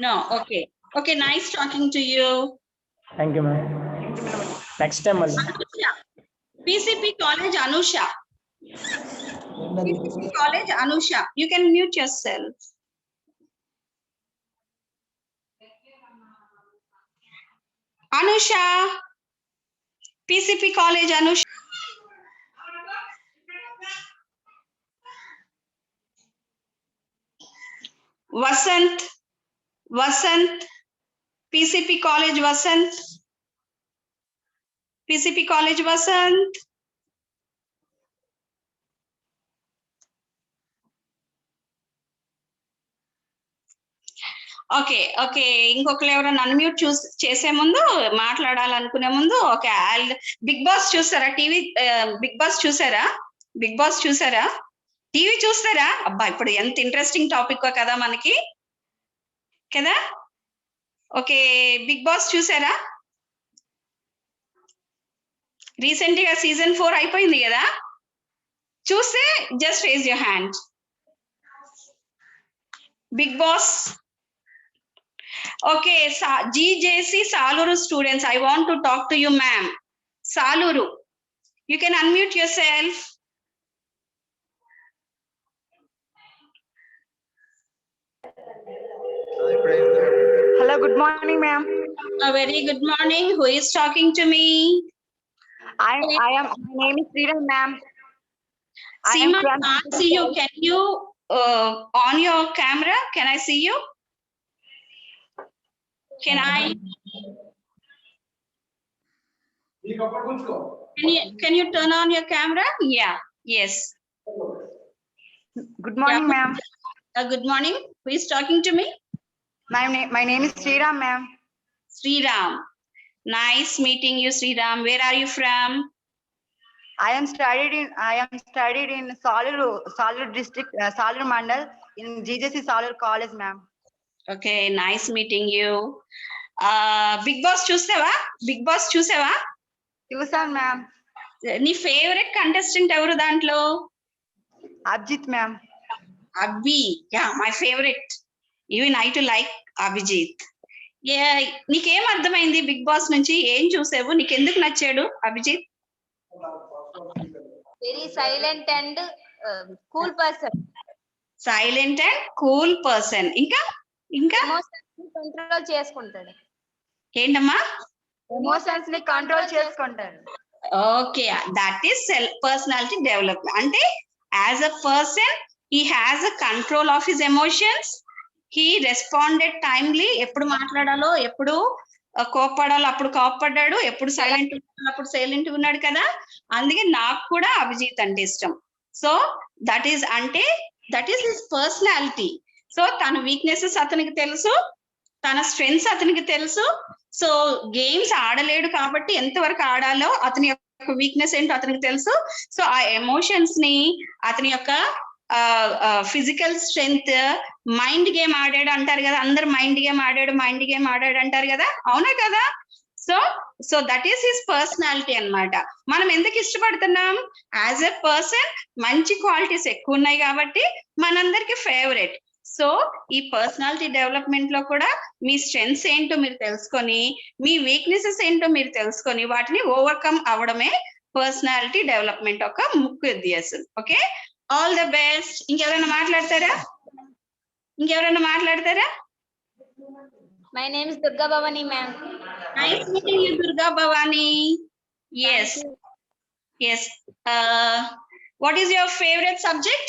Speaker 11: No. Okay. Okay, nice talking to you.
Speaker 13: Thank you, ma'am. Next time,
Speaker 11: Anusha. PCP College Anusha. PCP College Anusha. You can mute yourself. Anusha. PCP College Anusha. Vasant. PCP College Vasant. PCP College Vasant. Okay okay, ఇంకొకరు ఎవరైనా unmute చేసే ముందు, మాట్లాడాలనుకునే ముందు, okay. Bigg Boss చూసారా? TV Bigg Boss చూసారా? Bigg Boss చూసారా? TV చూస్తారా? అబ్బా, ఇప్పుడు ఎంత ఇంట్రెస్టింగ్ టాపిక్ కదా మనకి, కదా? ఓకే, బిగ్ బాస్ చూసారా? రీసెంట్ గా సీజన్ 4 అయిపోయింది కదా. చూస్తే just raise your hand. Bigg Boss. Okay, GJC Saluru students, I want to talk to you, ma'am. Saluru, you can unmute yourself.
Speaker 6: Hello, good morning, ma'am.
Speaker 11: A very good morning. Who is talking to me?
Speaker 6: I am. My name is Sriram, ma'am.
Speaker 11: Seema, I can't see you. Can you on your camera? Can I see you? Can you turn on your camera? Yeah. Yes.
Speaker 6: Good morning, ma'am.
Speaker 11: Good morning. Who is talking to me?
Speaker 6: My name is Sriram, ma'am.
Speaker 11: Sriram. Nice meeting you, Sriram. Where are you from?
Speaker 6: I am studied in Salur district, Salur Mandal in GJC Salur College, ma'am.
Speaker 11: Okay, nice meeting you. Bigg Boss చూసావా? Bigg Boss చూసావా?
Speaker 6: చూసాను ma'am.
Speaker 11: నీ favourite contestant ఎవరు దాంట్లో?
Speaker 6: Abhijeet ma'am.
Speaker 11: Abbi, yeah my favourite. Even I too like Abhijeet. నీకేం అర్థమైంది Bigg Boss నుంచి? ఏం చూసావు? నీకెందుకు నచ్చాడు Abhijeet?
Speaker 8: Very silent and cool person.
Speaker 11: Silent and cool person. ఇంకా ఇంకా
Speaker 8: కంట్రోల్ చేసుకుంటాడు.
Speaker 11: ఏంటమ్మా?
Speaker 6: ఎమోషన్స్ ని కంట్రోల్ చేసుకుంటారు.
Speaker 11: Okay, that is self personality development. అంటే as a person he has a control of his emotions. He responded timely. ఎప్పుడు మాట్లాడాలో, ఎప్పుడు కోప్పడాలో అప్పుడు కోప్పడ్డాడు, ఎప్పుడు సైలెంట్ అప్పుడు సైలెంట్ ఉన్నాడు కదా. అందుకే నాకు కూడా అభిజిత్ అంటే ఇష్టం. సో దట్ ఈస్ అంటే that is his personality. So తన వీక్నెసెస్ అతనికి తెలుసు, తన స్ట్రెంగ్స్ అతనికి తెలుసు. సో గేమ్స్ ఆడలేడు కాబట్టి ఎంతవరకు ఆడాలో, అతని యొక్క వీక్నెస్ ఏంటో అతనికి తెలుసు. సో ఆ ఎమోషన్స్ ని, అతని యొక్క ఫిజికల్ స్ట్రెంగ్త్, మైండ్ గేమ్ ఆడాడు అంటారు కదా, అందరు మైండ్ గేమ్ ఆడాడు అంటారు కదా, అవునా కదా? So that is his personality అన్నమాట. మనం ఎందుకు ఇష్టపడుతున్నాం? యాజ్ ఎ పర్సన్ మంచి క్వాలిటీస్ ఎక్కువ ఉన్నాయి కాబట్టి మనందరికి ఫేవరెట్. సో ఈ పర్సనాలిటీ డెవలప్మెంట్ లో కూడా మీ స్ట్రెంగ్స్ ఏంటో మీరు తెలుసుకొని, మీ వీక్నెసెస్ ఏంటో మీరు తెలుసుకొని వాటిని ఓవర్కమ్ అవడమే పర్సనాలిటీ డెవలప్మెంట్ ఒక ముఖ్య ఉద్దేశం. Okay, all the best. ఇంకెవరైనా మాట్లాడతారా?
Speaker 8: My name is Durga Bhavani ma'am.
Speaker 11: Nice meeting you Durga Bhavani. Yes. What is your favorite subject?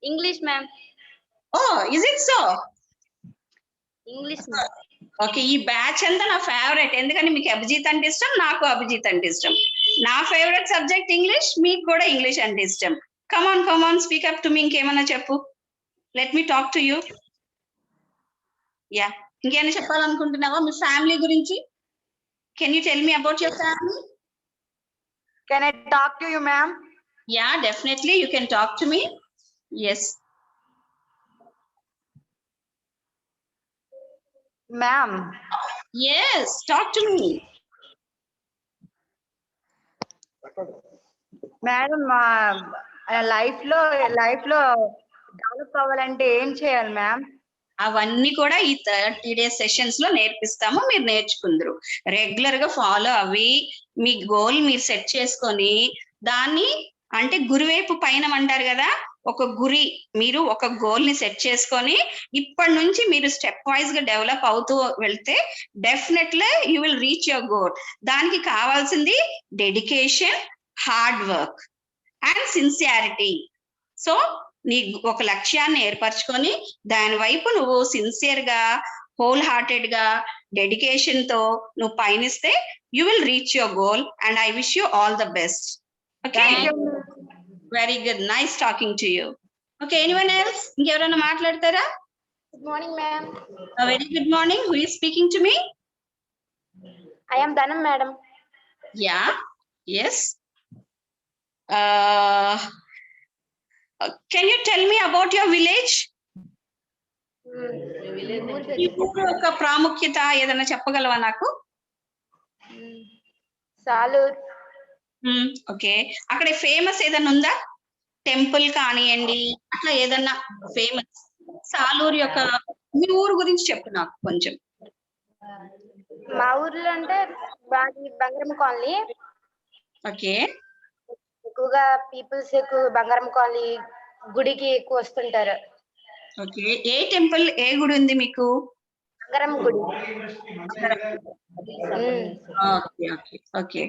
Speaker 8: English ma'am.
Speaker 11: Oh, is it so?
Speaker 8: English ma'am.
Speaker 11: Okay, ఈ బ్యాచ్ అంతా నా ఫేవరెట్. ఎందుకని మీకు అభిజిత్ అంటే ఇష్టం, నాకు అభిజిత్ అంటే ఇష్టం. నా ఫేవరెట్ సబ్జెక్ట్ ఇంగ్లీష్, మీకు కూడా ఇంగ్లీష్ అంటే ఇష్టం. కమాన్ స్పీక్ అప్ టు మీ. ఇంకేమన్నా చెప్పు. Let me talk to you. Yeah, ఇంకేమైనా చెప్పాలనుకుంటున్నావా మీ ఫ్యామిలీ గురించి? Can you tell me about your family?
Speaker 6: Can I talk to you, ma'am?
Speaker 11: Yeah, definitely you can talk to me. Yes.
Speaker 6: Ma'am.
Speaker 11: Yes, talk to me.
Speaker 6: Madam, life లో develop అవ్వాలంటే ఏం చేయాలి ma'am?
Speaker 11: అవన్నీ కూడా ఈ 30 days sessions లో నేర్పిస్తాము, మీరు నేర్చుకుందరు. Regular గా ఫాలో అవి మీ గోల్ మీరు సెట్ చేసుకొని, దాన్ని అంటే గురివైపు పైన అంటారు కదా, ఒక గురి, మీరు ఒక గోల్ ని సెట్ చేసుకొని ఇప్పటి నుంచి మీరు స్టెప్ వైజ్ గా డెవలప్ అవుతూ వెళ్తే definitely you will reach your goal. దానికి కావాల్సింది dedication, hard work and sincerity. So నీ ఒక లక్ష్యాన్ని ఏర్పరచుకొని దాని వైపు నువ్వు సిన్సియర్ గా, హోల్ హార్టెడ్ గా, డెడికేషన్ తో నువ్వు పయనిస్తే you will reach your goal. And I wish you all the best. Okay, very good, nice talking to you. Okay, anyone else? ఇంకెవరైనా మాట్లాడతారా?
Speaker 8: Good morning ma'am.
Speaker 11: Very good morning. Who is speaking to me?
Speaker 8: I am Dhanam madam.
Speaker 11: Yeah, yes. Can you tell me about your village? ఈ ఊరు యొక్క ప్రాముఖ్యత ఏదైనా చెప్పగలవా నాకు?
Speaker 8: Salur.
Speaker 11: Okay, అక్కడ ఫేమస్ ఏదైనా ఉందా? టెంపుల్ కానివ్వండి, అట్లా ఏదన్నా ఫేమస్ సాలూరు యొక్క మీ ఊరు గురించి చెప్పు నాకు కొంచెం.
Speaker 8: మా ఊర్లో అంటే బంగారం కాలనీ.
Speaker 11: ఓకే,
Speaker 8: ఎక్కువగా పీపుల్స్ ఎక్కువ బంగారం కాలనీ గుడికి ఎక్కువ వస్తుంటారు.
Speaker 11: ఓకే, ఏ టెంపుల్, ఏ గుడి ఉంది మీకు?
Speaker 8: బంగారం గుడి.
Speaker 11: Okay okay okay.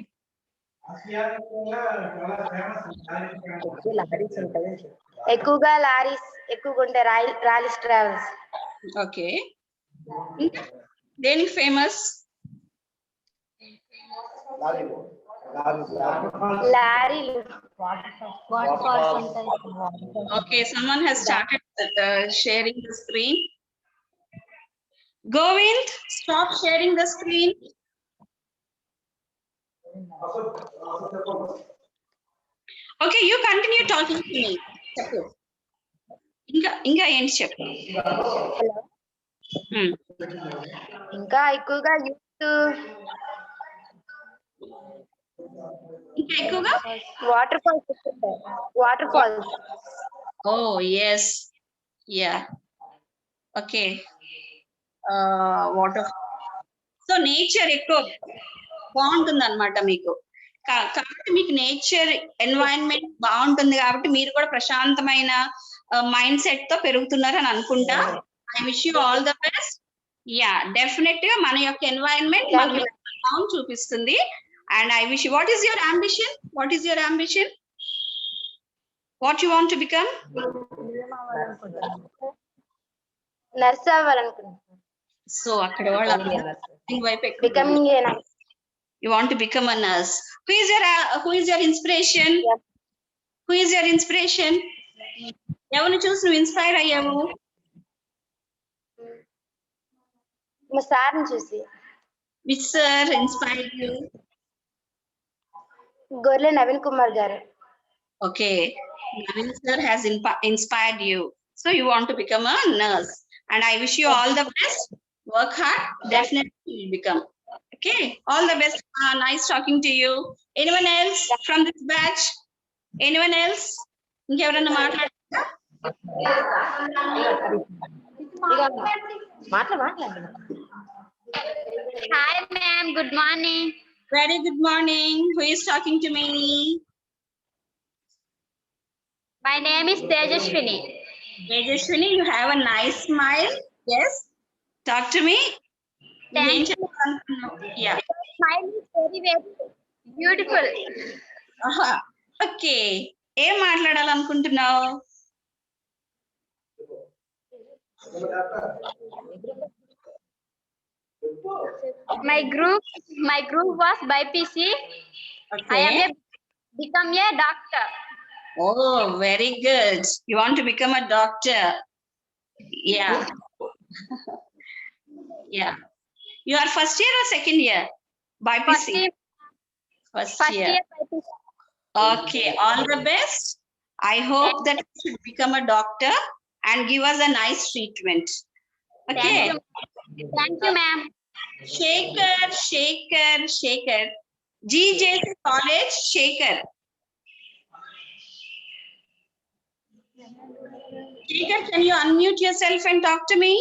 Speaker 8: ఎక్కువగా లారీస్ ఎక్కువగా ఉంటాయి, రాయల్స్ ట్రావెల్స్.
Speaker 11: ఓకే, దేనికి ఫేమస్?
Speaker 8: లారీలు.
Speaker 11: Okay, someone has started sharing the screen. Govind, stop sharing the screen. Okay, you continue talking to me. ఇంకా ఏంటి చెప్పు.
Speaker 8: ఇంకా ఎక్కువగా యూత్
Speaker 11: ఇంకా ఎక్కువగా
Speaker 8: water falls
Speaker 11: oh yes yeah okay water. So nature ఎక్కువ బాగుంటుంది అనమాట మీకు. కాబట్టి మీకు నేచర్ ఎన్వైరన్మెంట్ బాగుంటుంది కాబట్టి మీరు కూడా ప్రశాంతమైన మైండ్ సెట్ తో పెరుగుతున్నారు అని అనుకుంటా. I wish you all the best. Yeah definite గా మన యొక్క ఎన్వైరన్మెంట్ మనకు చూపిస్తుంది. And I wish, what is your ambition? What is your ambition? What you want to become?
Speaker 8: Nurse అవ్వాలనుకుంటున్నాను.
Speaker 11: సో అక్కడ వాళ్ళు వైపు ఎక్కువ. You want to become a nurse. Who is your inspiration? Who is your inspiration? ఎవరిని చూసి నువ్వు inspire అయ్యావు?
Speaker 8: మా సార్ని చూసి.
Speaker 11: Which sir inspired you?
Speaker 8: గొర్లె నవీన్ కుమార్ గారు.
Speaker 11: Okay, Navin sir has inspired you. So you want to become a nurse. And I wish you all the best. Work hard. Definitely you will become. Okay, all the best. Nice talking to you. Anyone else from this batch? Anyone else? ఇంకెవరన్నా మాట్లాడతారా?
Speaker 7: Hi ma'am, good morning.
Speaker 11: Very good morning. Who is talking to me?
Speaker 7: My name is Tejaswini.
Speaker 11: Tejaswini, you have a nice smile. Yes. Talk to me.
Speaker 7: Thank you.
Speaker 11: Yeah.
Speaker 7: Smile is very, very beautiful.
Speaker 11: Okay. ఏం మాట్లాడాలనుకుంటున్నావు?
Speaker 7: My group was BPC.
Speaker 11: Okay.
Speaker 7: I am become a doctor.
Speaker 11: Oh, very good. You want to become a doctor? Yeah. Yeah. You are first year or second year? BPC. First year.
Speaker 7: BPC.
Speaker 11: Okay. All the best. I hope that you should become a doctor and give us a nice treatment. Okay.
Speaker 7: Thank you, ma'am.
Speaker 11: Shaker. GJC College, Shaker. Shaker, can you unmute yourself and talk to me?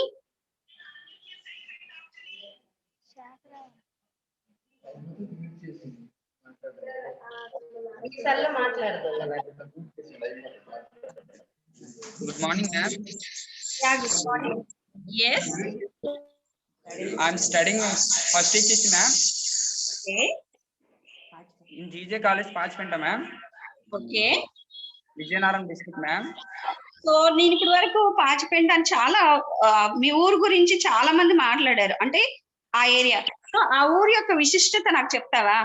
Speaker 15: Good morning, ma'am.
Speaker 11: Yeah, good morning. Yes.
Speaker 15: I'm studying first HSC, ma'am.
Speaker 11: Okay.
Speaker 15: In GJ College, Pachpenta, ma'am.
Speaker 11: Okay.
Speaker 15: Vijayanaram district, ma'am.
Speaker 11: So నేను ఇప్పటి వరకు పాచిపెంట అని చాలా మీ ఊరు గురించి చాలా మంది మాట్లాడారు, అంటే ఆ ఏరియా. సో ఆ ఊరి యొక్క విశిష్టత నాకు చెప్తావా?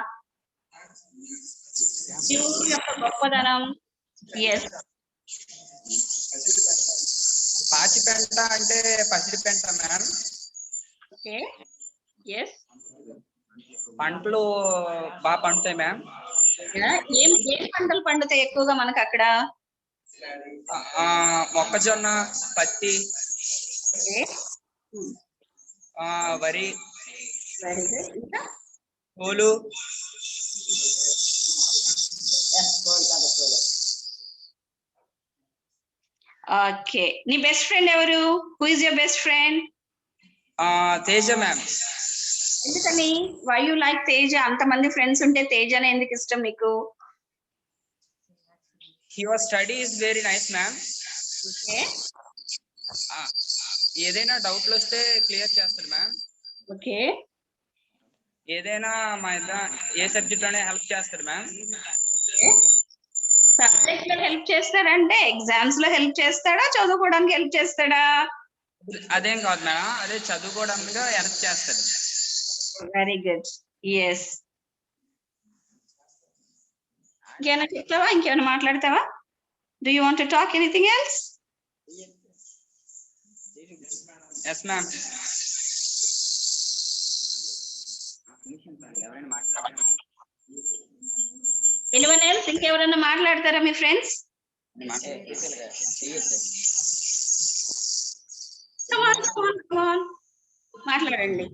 Speaker 11: ఈ ఊరి యొక్క గొప్పదనం. ఎస్.
Speaker 15: పాచిపెంట అంటే పసిడిపెంట, మ్యామ్.
Speaker 11: ఓకే. ఎస్.
Speaker 15: పంటలు బాగా పండుతాయి, మ్యామ్.
Speaker 11: ఏం పంటలు పండుతాయి ఎక్కువగా మనకు అక్కడ?
Speaker 15: మొక్కజొన్న, పత్తి, వరి, పూలు.
Speaker 11: ఓకే. నీ బెస్ట్ ఫ్రెండ్ ఎవరు? Who is your best friend?
Speaker 15: Teja, ma'am.
Speaker 11: ఎందుకని? Why you like Teja? అంతమంది ఫ్రెండ్స్ ఉంటే తేజనే ఎందుకు ఇష్టం నీకు?
Speaker 15: Your study is very nice, ma'am.
Speaker 11: Okay.
Speaker 15: ఏదైనా డౌట్లు వస్తే క్లియర్ చేస్తాడు, మ్యామ్.
Speaker 11: ఓకే.
Speaker 15: ఏదైనా మా ఏ సబ్జెక్ట్ లోనే హెల్ప్ చేస్తాడు, మ్యామ్.
Speaker 11: సబ్జెక్ట్ లో హెల్ప్ చేస్తాడంటే ఎగ్జామ్స్ లో హెల్ప్ చేస్తాడా, చదువుకోవడానికి హెల్ప్ చేస్తాడా?
Speaker 15: అదేం కాదు మేడం, అదే చదువుకోవడానికి హెల్ప్ చేస్తాడు.
Speaker 11: Very good. ఎస్. ఇంకేమైనా చెప్తావా? ఇంకేమైనా మాట్లాడతావా? Do you want to talk anything else?
Speaker 15: Yes, ma'am.
Speaker 11: Anyone else? ఇంకెవరైనా మాట్లాడతారా మీ ఫ్రెండ్స్? come on. మాట్లాడండి.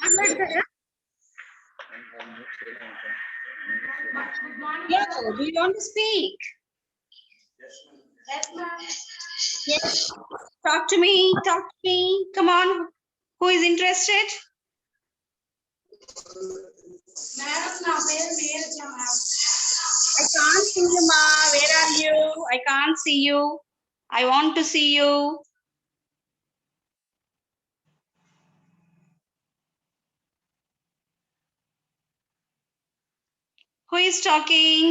Speaker 11: మాట్లాడతారా? Yeah, do you want to speak? Yes. Talk to me. Come on. Who is interested? I can't see you, ma. Where are you? I can't see you. I want to see you. Who is talking?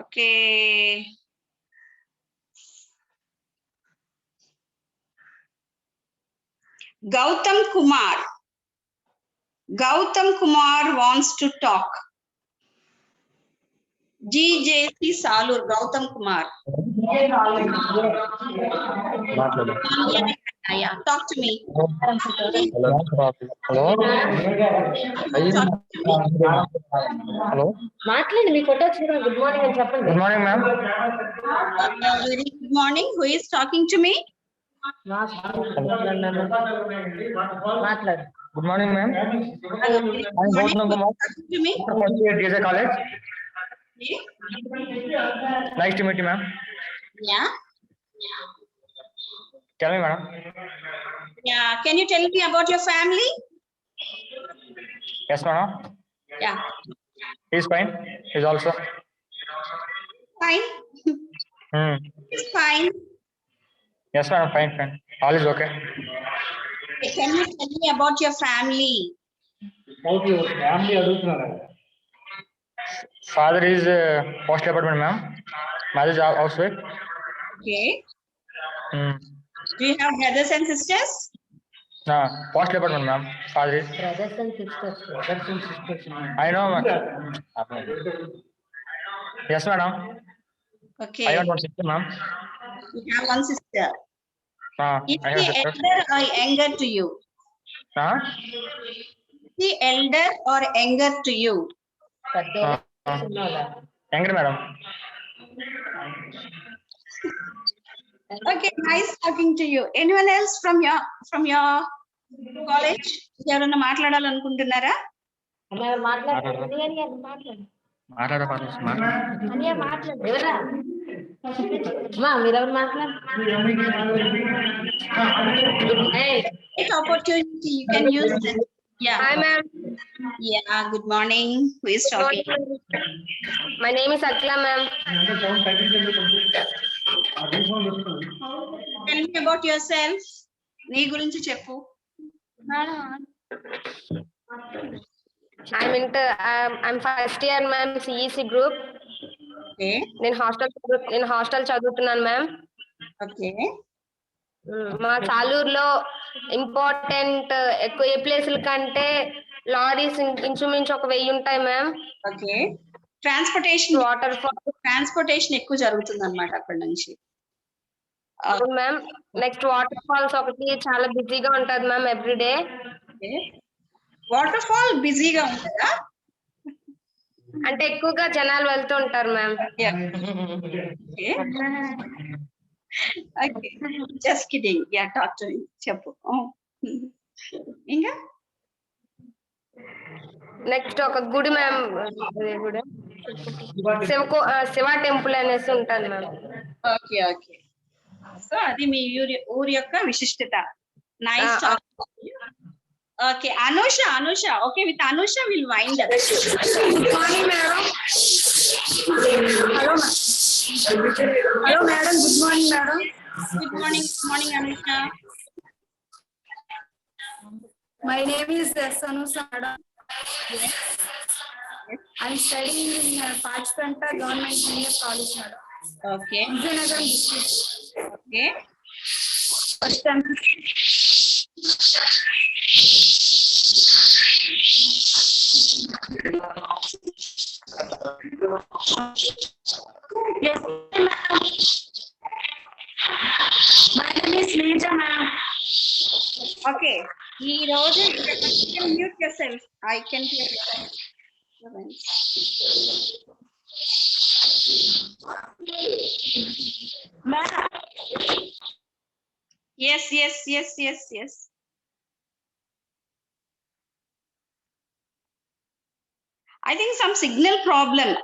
Speaker 11: Okay. Gautam Kumar wants to talk. GJC Salur, Gautam Kumar. Yeah, talk to me.
Speaker 16: Hello.
Speaker 8: మాట్లాడండి మీ photo వచ్చిన good morning అని చెప్పండి.
Speaker 16: Good morning, ma'am.
Speaker 11: Very good morning. Who is talking to me?
Speaker 8: మాట్లాడు.
Speaker 16: Good morning, ma'am.
Speaker 11: Hello.
Speaker 16: I'm Gautam Kumar.
Speaker 11: To me?
Speaker 16: First year DSA College. Nice to meet you, ma'am.
Speaker 11: Yeah.
Speaker 16: Tell me, madam.
Speaker 11: Yeah. Can you tell me about your family?
Speaker 16: Yes, madam.
Speaker 11: Yeah.
Speaker 16: He's fine. He's also.
Speaker 11: Fine. It's fine.
Speaker 16: Yes, madam. Fine. All is okay.
Speaker 11: Okay, can you tell me about your family?
Speaker 16: Father is post department, ma'am. Mother is housewife.
Speaker 11: Okay. Do you have brothers and sisters?
Speaker 16: No, post department, ma'am. Father is.
Speaker 8: Brothers and sisters.
Speaker 16: I know, ma'am. Yes, madam.
Speaker 11: Okay.
Speaker 16: I have one sister, ma'am.
Speaker 11: You have one sister. Is
Speaker 16: I have
Speaker 11: she
Speaker 16: sister.
Speaker 11: elder or younger to you? Is she elder or younger to you?
Speaker 16: Younger, madam.
Speaker 11: Okay, nice talking to you. Anyone else from your college? ఎవరైనా మాట్లాడాలనుకుంటున్నారా?
Speaker 8: మీరెవరు మాట్లాడు.
Speaker 11: It's opportunity. You can use this. Yeah.
Speaker 8: Hi, ma'am.
Speaker 11: Yeah. Good morning. Who is talking?
Speaker 8: My name is Akla, ma'am.
Speaker 11: Tell me about yourself. నీ గురించి చెప్పు.
Speaker 8: I'm first year, ma'am, CEC group.
Speaker 11: Okay.
Speaker 8: నేను hostel చదువుతున్నాను, ma'am.
Speaker 11: Okay.
Speaker 8: మా సాలూరులో important ఎక్కువ ఏ ప్లేసుల కంటే lorries ఇంచుమించు 1000 ఉంటాయి, మ్యామ్.
Speaker 11: ఓకే. ట్రాన్స్పోర్టేషన్ ఎక్కువ జరుగుతుంది అన్నమాట అక్కడ నుంచి.
Speaker 8: అవును మ్యామ్. నెక్స్ట్ వాటర్ ఫాల్స్ ఒకటి చాలా బిజీగా ఉంటది మ్యామ్ ఎవ్రీడే.
Speaker 11: వాటర్ ఫాల్ బిజీగా ఉంటుందా?
Speaker 8: అంటే ఎక్కువగా జనాలు వెళ్తూ ఉంటారు ma'am.
Speaker 11: Just kidding. Yeah, talk to me. చెప్పు. ఇంకా
Speaker 8: నెక్స్ట్ ఒక గుడి మ్యామ్, శివ టెంపుల్ అనేసి ఉంటుంది మ్యామ్.
Speaker 11: Okay okay. సో అది మీ ఊరి యొక్క విశిష్టత. Nice talk. Okay, Anusha. Okay, with Anusha will wind up.
Speaker 17: Good morning madam. Hello madam. Good morning madam.
Speaker 11: Good morning Anusha.
Speaker 17: My name is Sanusa madam. I'm studying in Pachpenta Government Junior College madam.
Speaker 11: Okay.
Speaker 17: Vijayanagar district.
Speaker 11: Okay.
Speaker 17: First time. My name is Neeta, ma'am.
Speaker 11: Okay. You can mute yourself. I can hear you. Yes. I think some signal problem.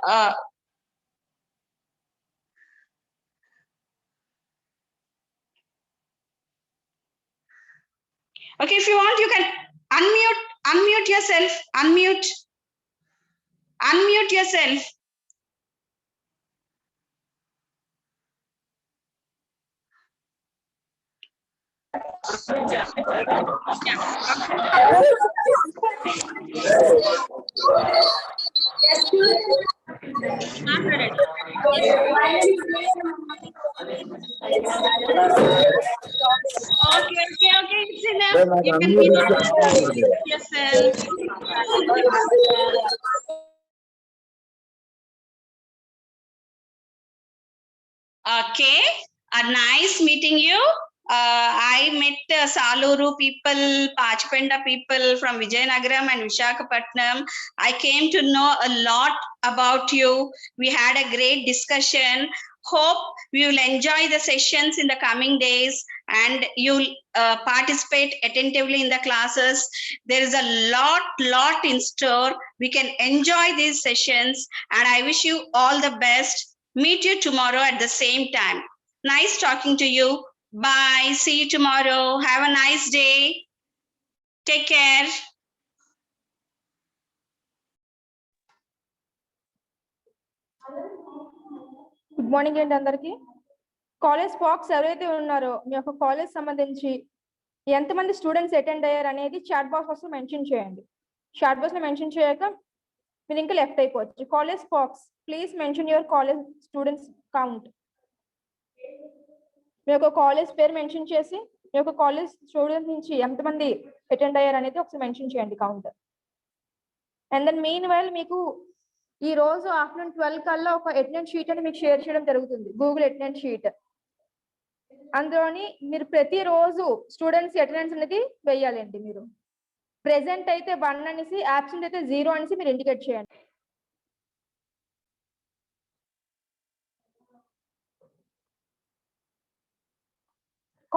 Speaker 11: Okay, if you want, you can unmute yourself. Unmute yourself. Okay, it's enough. You can mute yourself. Okay, nice meeting you. I met Saluru people, Pachpenda people from Vijayanagaram and Visakhapatnam. I came to know a lot about you. We had a great discussion. Hope we will enjoy the sessions in the coming days and you'll participate attentively in the classes. There is a lot in store. We can enjoy these sessions and I wish you all the best. Meet you tomorrow at the same time. Nice talking to you. Bye. See you tomorrow. Have a nice day. Take care.
Speaker 3: Good morning అండి అందరికి. College స్పాక్స్ ఎవరైతే ఉన్నారో మీ యొక్క college సంబంధించి ఎంతమంది students attend అయ్యారు అనేది chat box లో మెన్షన్ చేయండి. చాట్ బాక్స్ లో మెన్షన్ చేయక మీరు ఇంకా లెఫ్ట్ అయిపోవచ్చు. College SPOCs please mention your college students count. మీ యొక్క కాలేజ్ పేరు మెన్షన్ చేసి మీ యొక్క కాలేజ్ స్టూడెంట్స్ నుంచి ఎంతమంది అటెండ్ అయ్యారు అనేది ఒకసారి మెన్షన్ చేయండి count. And then meanwhile మీకు ఈ రోజు ఆఫ్టర్నూన్ 12 కల్లా ఒక అటెండెన్స్ షీట్ అని మీకు షేర్ చేయడం జరుగుతుంది, గూగుల్ అటెండెన్స్ షీట్. అందులోని మీరు ప్రతిరోజు స్టూడెంట్స్ అటెండెన్స్ అనేది వేయాలండి. మీరు ప్రెసెంట్ అయితే 1 అనేసి, ఆబ్సెంట్ అయితే 0 అనేసి మీరు ఇండికేట్ చేయండి.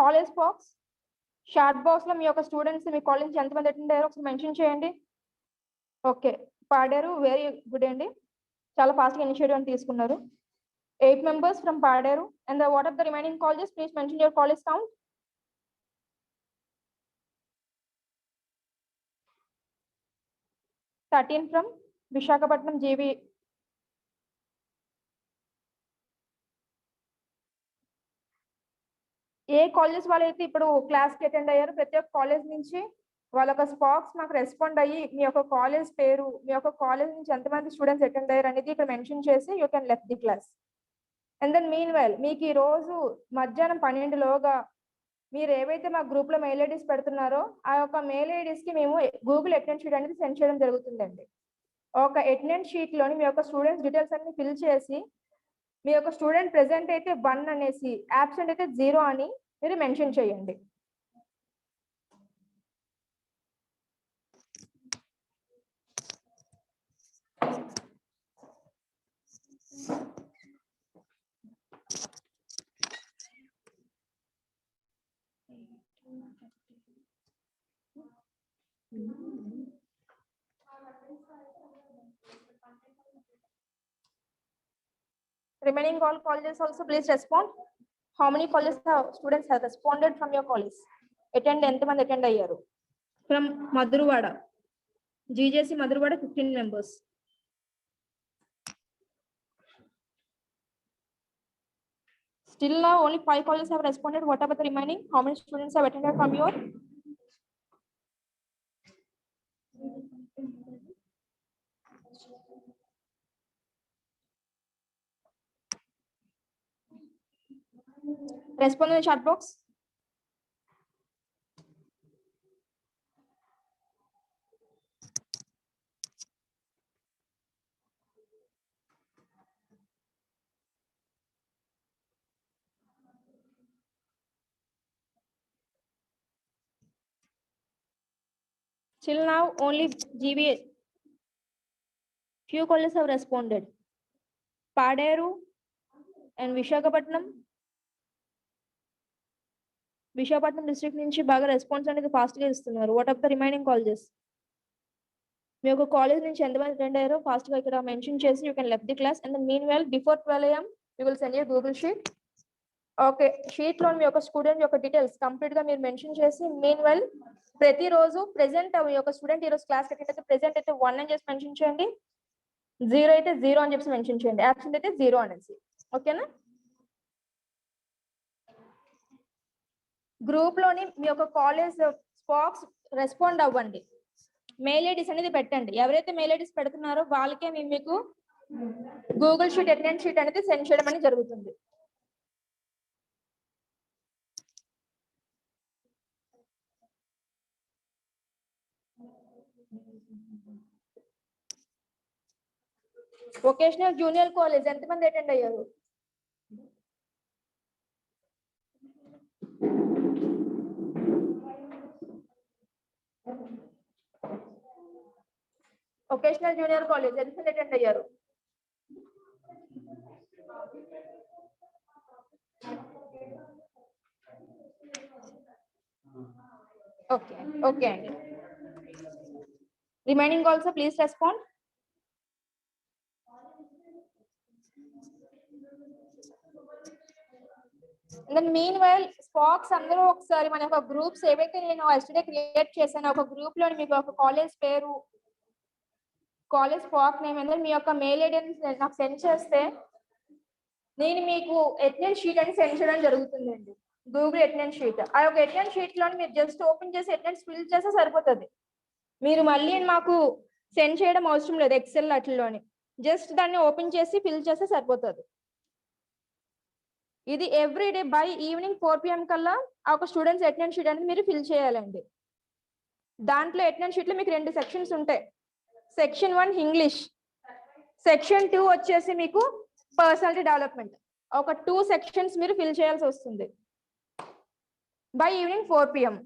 Speaker 3: కాలేజ్ బాక్స్ షార్ట్ బాక్స్ లో మీ యొక్క స్టూడెంట్స్ మీ కాలేజ్ నుంచి ఎంతమంది అటెండ్ అయ్యారో ఒకసారి మెన్షన్ చేయండి. ఓకే, పాడారు, వెరీ గుడ్ అండి, చాలా ఫాస్ట్గా ఇనిషియేటివ్ తీసుకున్నారు. 8 members from Padaru. And what are the remaining colleges? Please mention your college count. 13 from Visakhapatnam JV. A college వాళ్ళైతే ఇప్పుడు క్లాస్ కి అటెండ్ అయ్యారో ప్రతి ఒక్క కాలేజ్ నుంచి వాళ్ళ ఒక స్పాక్స్ మాకు రెస్పాండ్ అయ్యి మీ యొక్క కాలేజ్ పేరు, మీ యొక్క కాలేజ్ నుంచి ఎంతమంది స్టూడెంట్స్ అటెండ్ అయ్యారు అనేది ఇక్కడ మెన్షన్ చేసి you can left the class. And then meanwhile మీకు ఈ రోజు మధ్యాహ్నం 12లోగా మీరు ఏవైతే మా గ్రూప్ లో మెయిల్ ఐడీస్ పెడుతున్నారో ఆ యొక్క మెయిల్ ఐడీస్ కి మేము గూగుల్ అటెండెన్స్ షీట్ అనేది సెండ్ చేయడం జరుగుతుందండి. ఒక అటెండెన్స్ షీట్ లోని మీ యొక్క స్టూడెంట్స్ డీటెయిల్స్ అన్ని ఫిల్ చేసి మీ యొక్క స్టూడెంట్ ప్రెసెంట్ అయితే 1 అనేసి, ఆబ్సెంట్ అయితే 0 అని మీరు మెన్షన్ చేయండి. Remaining all colleges also please respond. How many colleges students have responded from your college? ఎంతమంది అటెండ్ అయ్యారు? From Madhurwada, GJC Madhurwada 15 members. Still now only 5 colleges have responded. What about the remaining? How many students have attended from your? Respond in the chat box. Till now, only GBA. Few colleges have responded. Paderu and Visakhapatnam. Visakhapatnam district నుంచి బాగా response అనేది fast గా ఇస్తున్నారు. What of the remaining colleges? మీ యొక్క college నుంచి ఎంతమంది attend అయ్యారో ఫాస్ట్ గా ఇక్కడ మెన్షన్ చేసి you can left the class and meanwhile before 12 AM you will send your Google sheet. Okay, sheet లో మీ యొక్క స్టూడెంట్ యొక్క డీటెయిల్స్ కంప్లీట్ గా మీరు మెన్షన్ చేసి మీన్ వెల్ ప్రతిరోజు ప్రెసెంట్ మీ యొక్క స్టూడెంట్ ఈరోజు క్లాస్ అటెండ్ అయితే ప్రెసెంట్ అయితే 1 అని చేసి మెన్షన్ చేయండి, 0 అయితే 0 అని చెప్పి మెన్షన్ చేయండి, యాబ్సెంట్ అయితే 0 అనేసి. ఓకేనా? గ్రూప్ లోని మీ యొక్క కాలేజ్ స్పాక్స్ రెస్పాండ్ అవ్వండి. మెయిల్ ఐడీస్ అనేది పెట్టండి. ఎవరైతే మెయిల్ ఐడీస్ పెడుతున్నారో వాళ్ళకే మీకు గూగుల్ షీట్ అటెండెన్స్ షీట్ అనేది సెండ్ చేయడం అనేది జరుగుతుంది. వొకేషనల్ జూనియర్ కాలేజ్ ఎంతమంది అటెండ్ అయ్యారు? వొకేషనల్ జూనియర్ కాలేజ్ ఎంతమంది అటెండ్ అయ్యారు? ఓకే ఓకే అండి. Remaining also please respond. Then meanwhile SPOCs అందరూ ఒకసారి మన యొక్క గ్రూప్స్ ఏవైతే నేను ఎస్టర్డే క్రియేట్ చేశాను ఒక గ్రూప్ లో మీకు ఒక కాలేజ్ పేరు, కాలేజ్ స్పాక్ నేమ్ అనేది మీ యొక్క మెయిల్ ఐడిని నాకు సెండ్ చేస్తే నేను మీకు అటెండెన్స్ షీట్ అని సెండ్ చేయడం జరుగుతుందండి. Google attendance sheet. ఆ యొక్క అటెండెన్స్ షీట్ లో మీరు జస్ట్ ఓపెన్ చేసి అటెండెన్స్ ఫిల్ చేస్తే సరిపోతుంది. మీరు మళ్ళీ మాకు సెండ్ చేయడం అవసరం లేదు ఎక్సెల్ అట్లలోని. జస్ట్ దాన్ని ఓపెన్ చేసి ఫిల్ చేస్తే సరిపోతుంది. ఇది every day by evening 4 PM కల్లా ఆ ఒక స్టూడెంట్స్ అటెండెన్స్ షీట్ అనేది మీరు ఫిల్ చేయాలండి. దాంట్లో అటెండెన్స్ షీట్ లో మీకు 2 సెక్షన్స్ ఉంటాయి. సెక్షన్ 1 ఇంగ్లీష్, సెక్షన్ 2 వచ్చేసి మీకు పర్సనాలిటీ డెవలప్మెంట్. ఒక 2 సెక్షన్స్ మీరు ఫిల్ చేయాల్సి వస్తుంది బై ఈవినింగ్ 4 PM.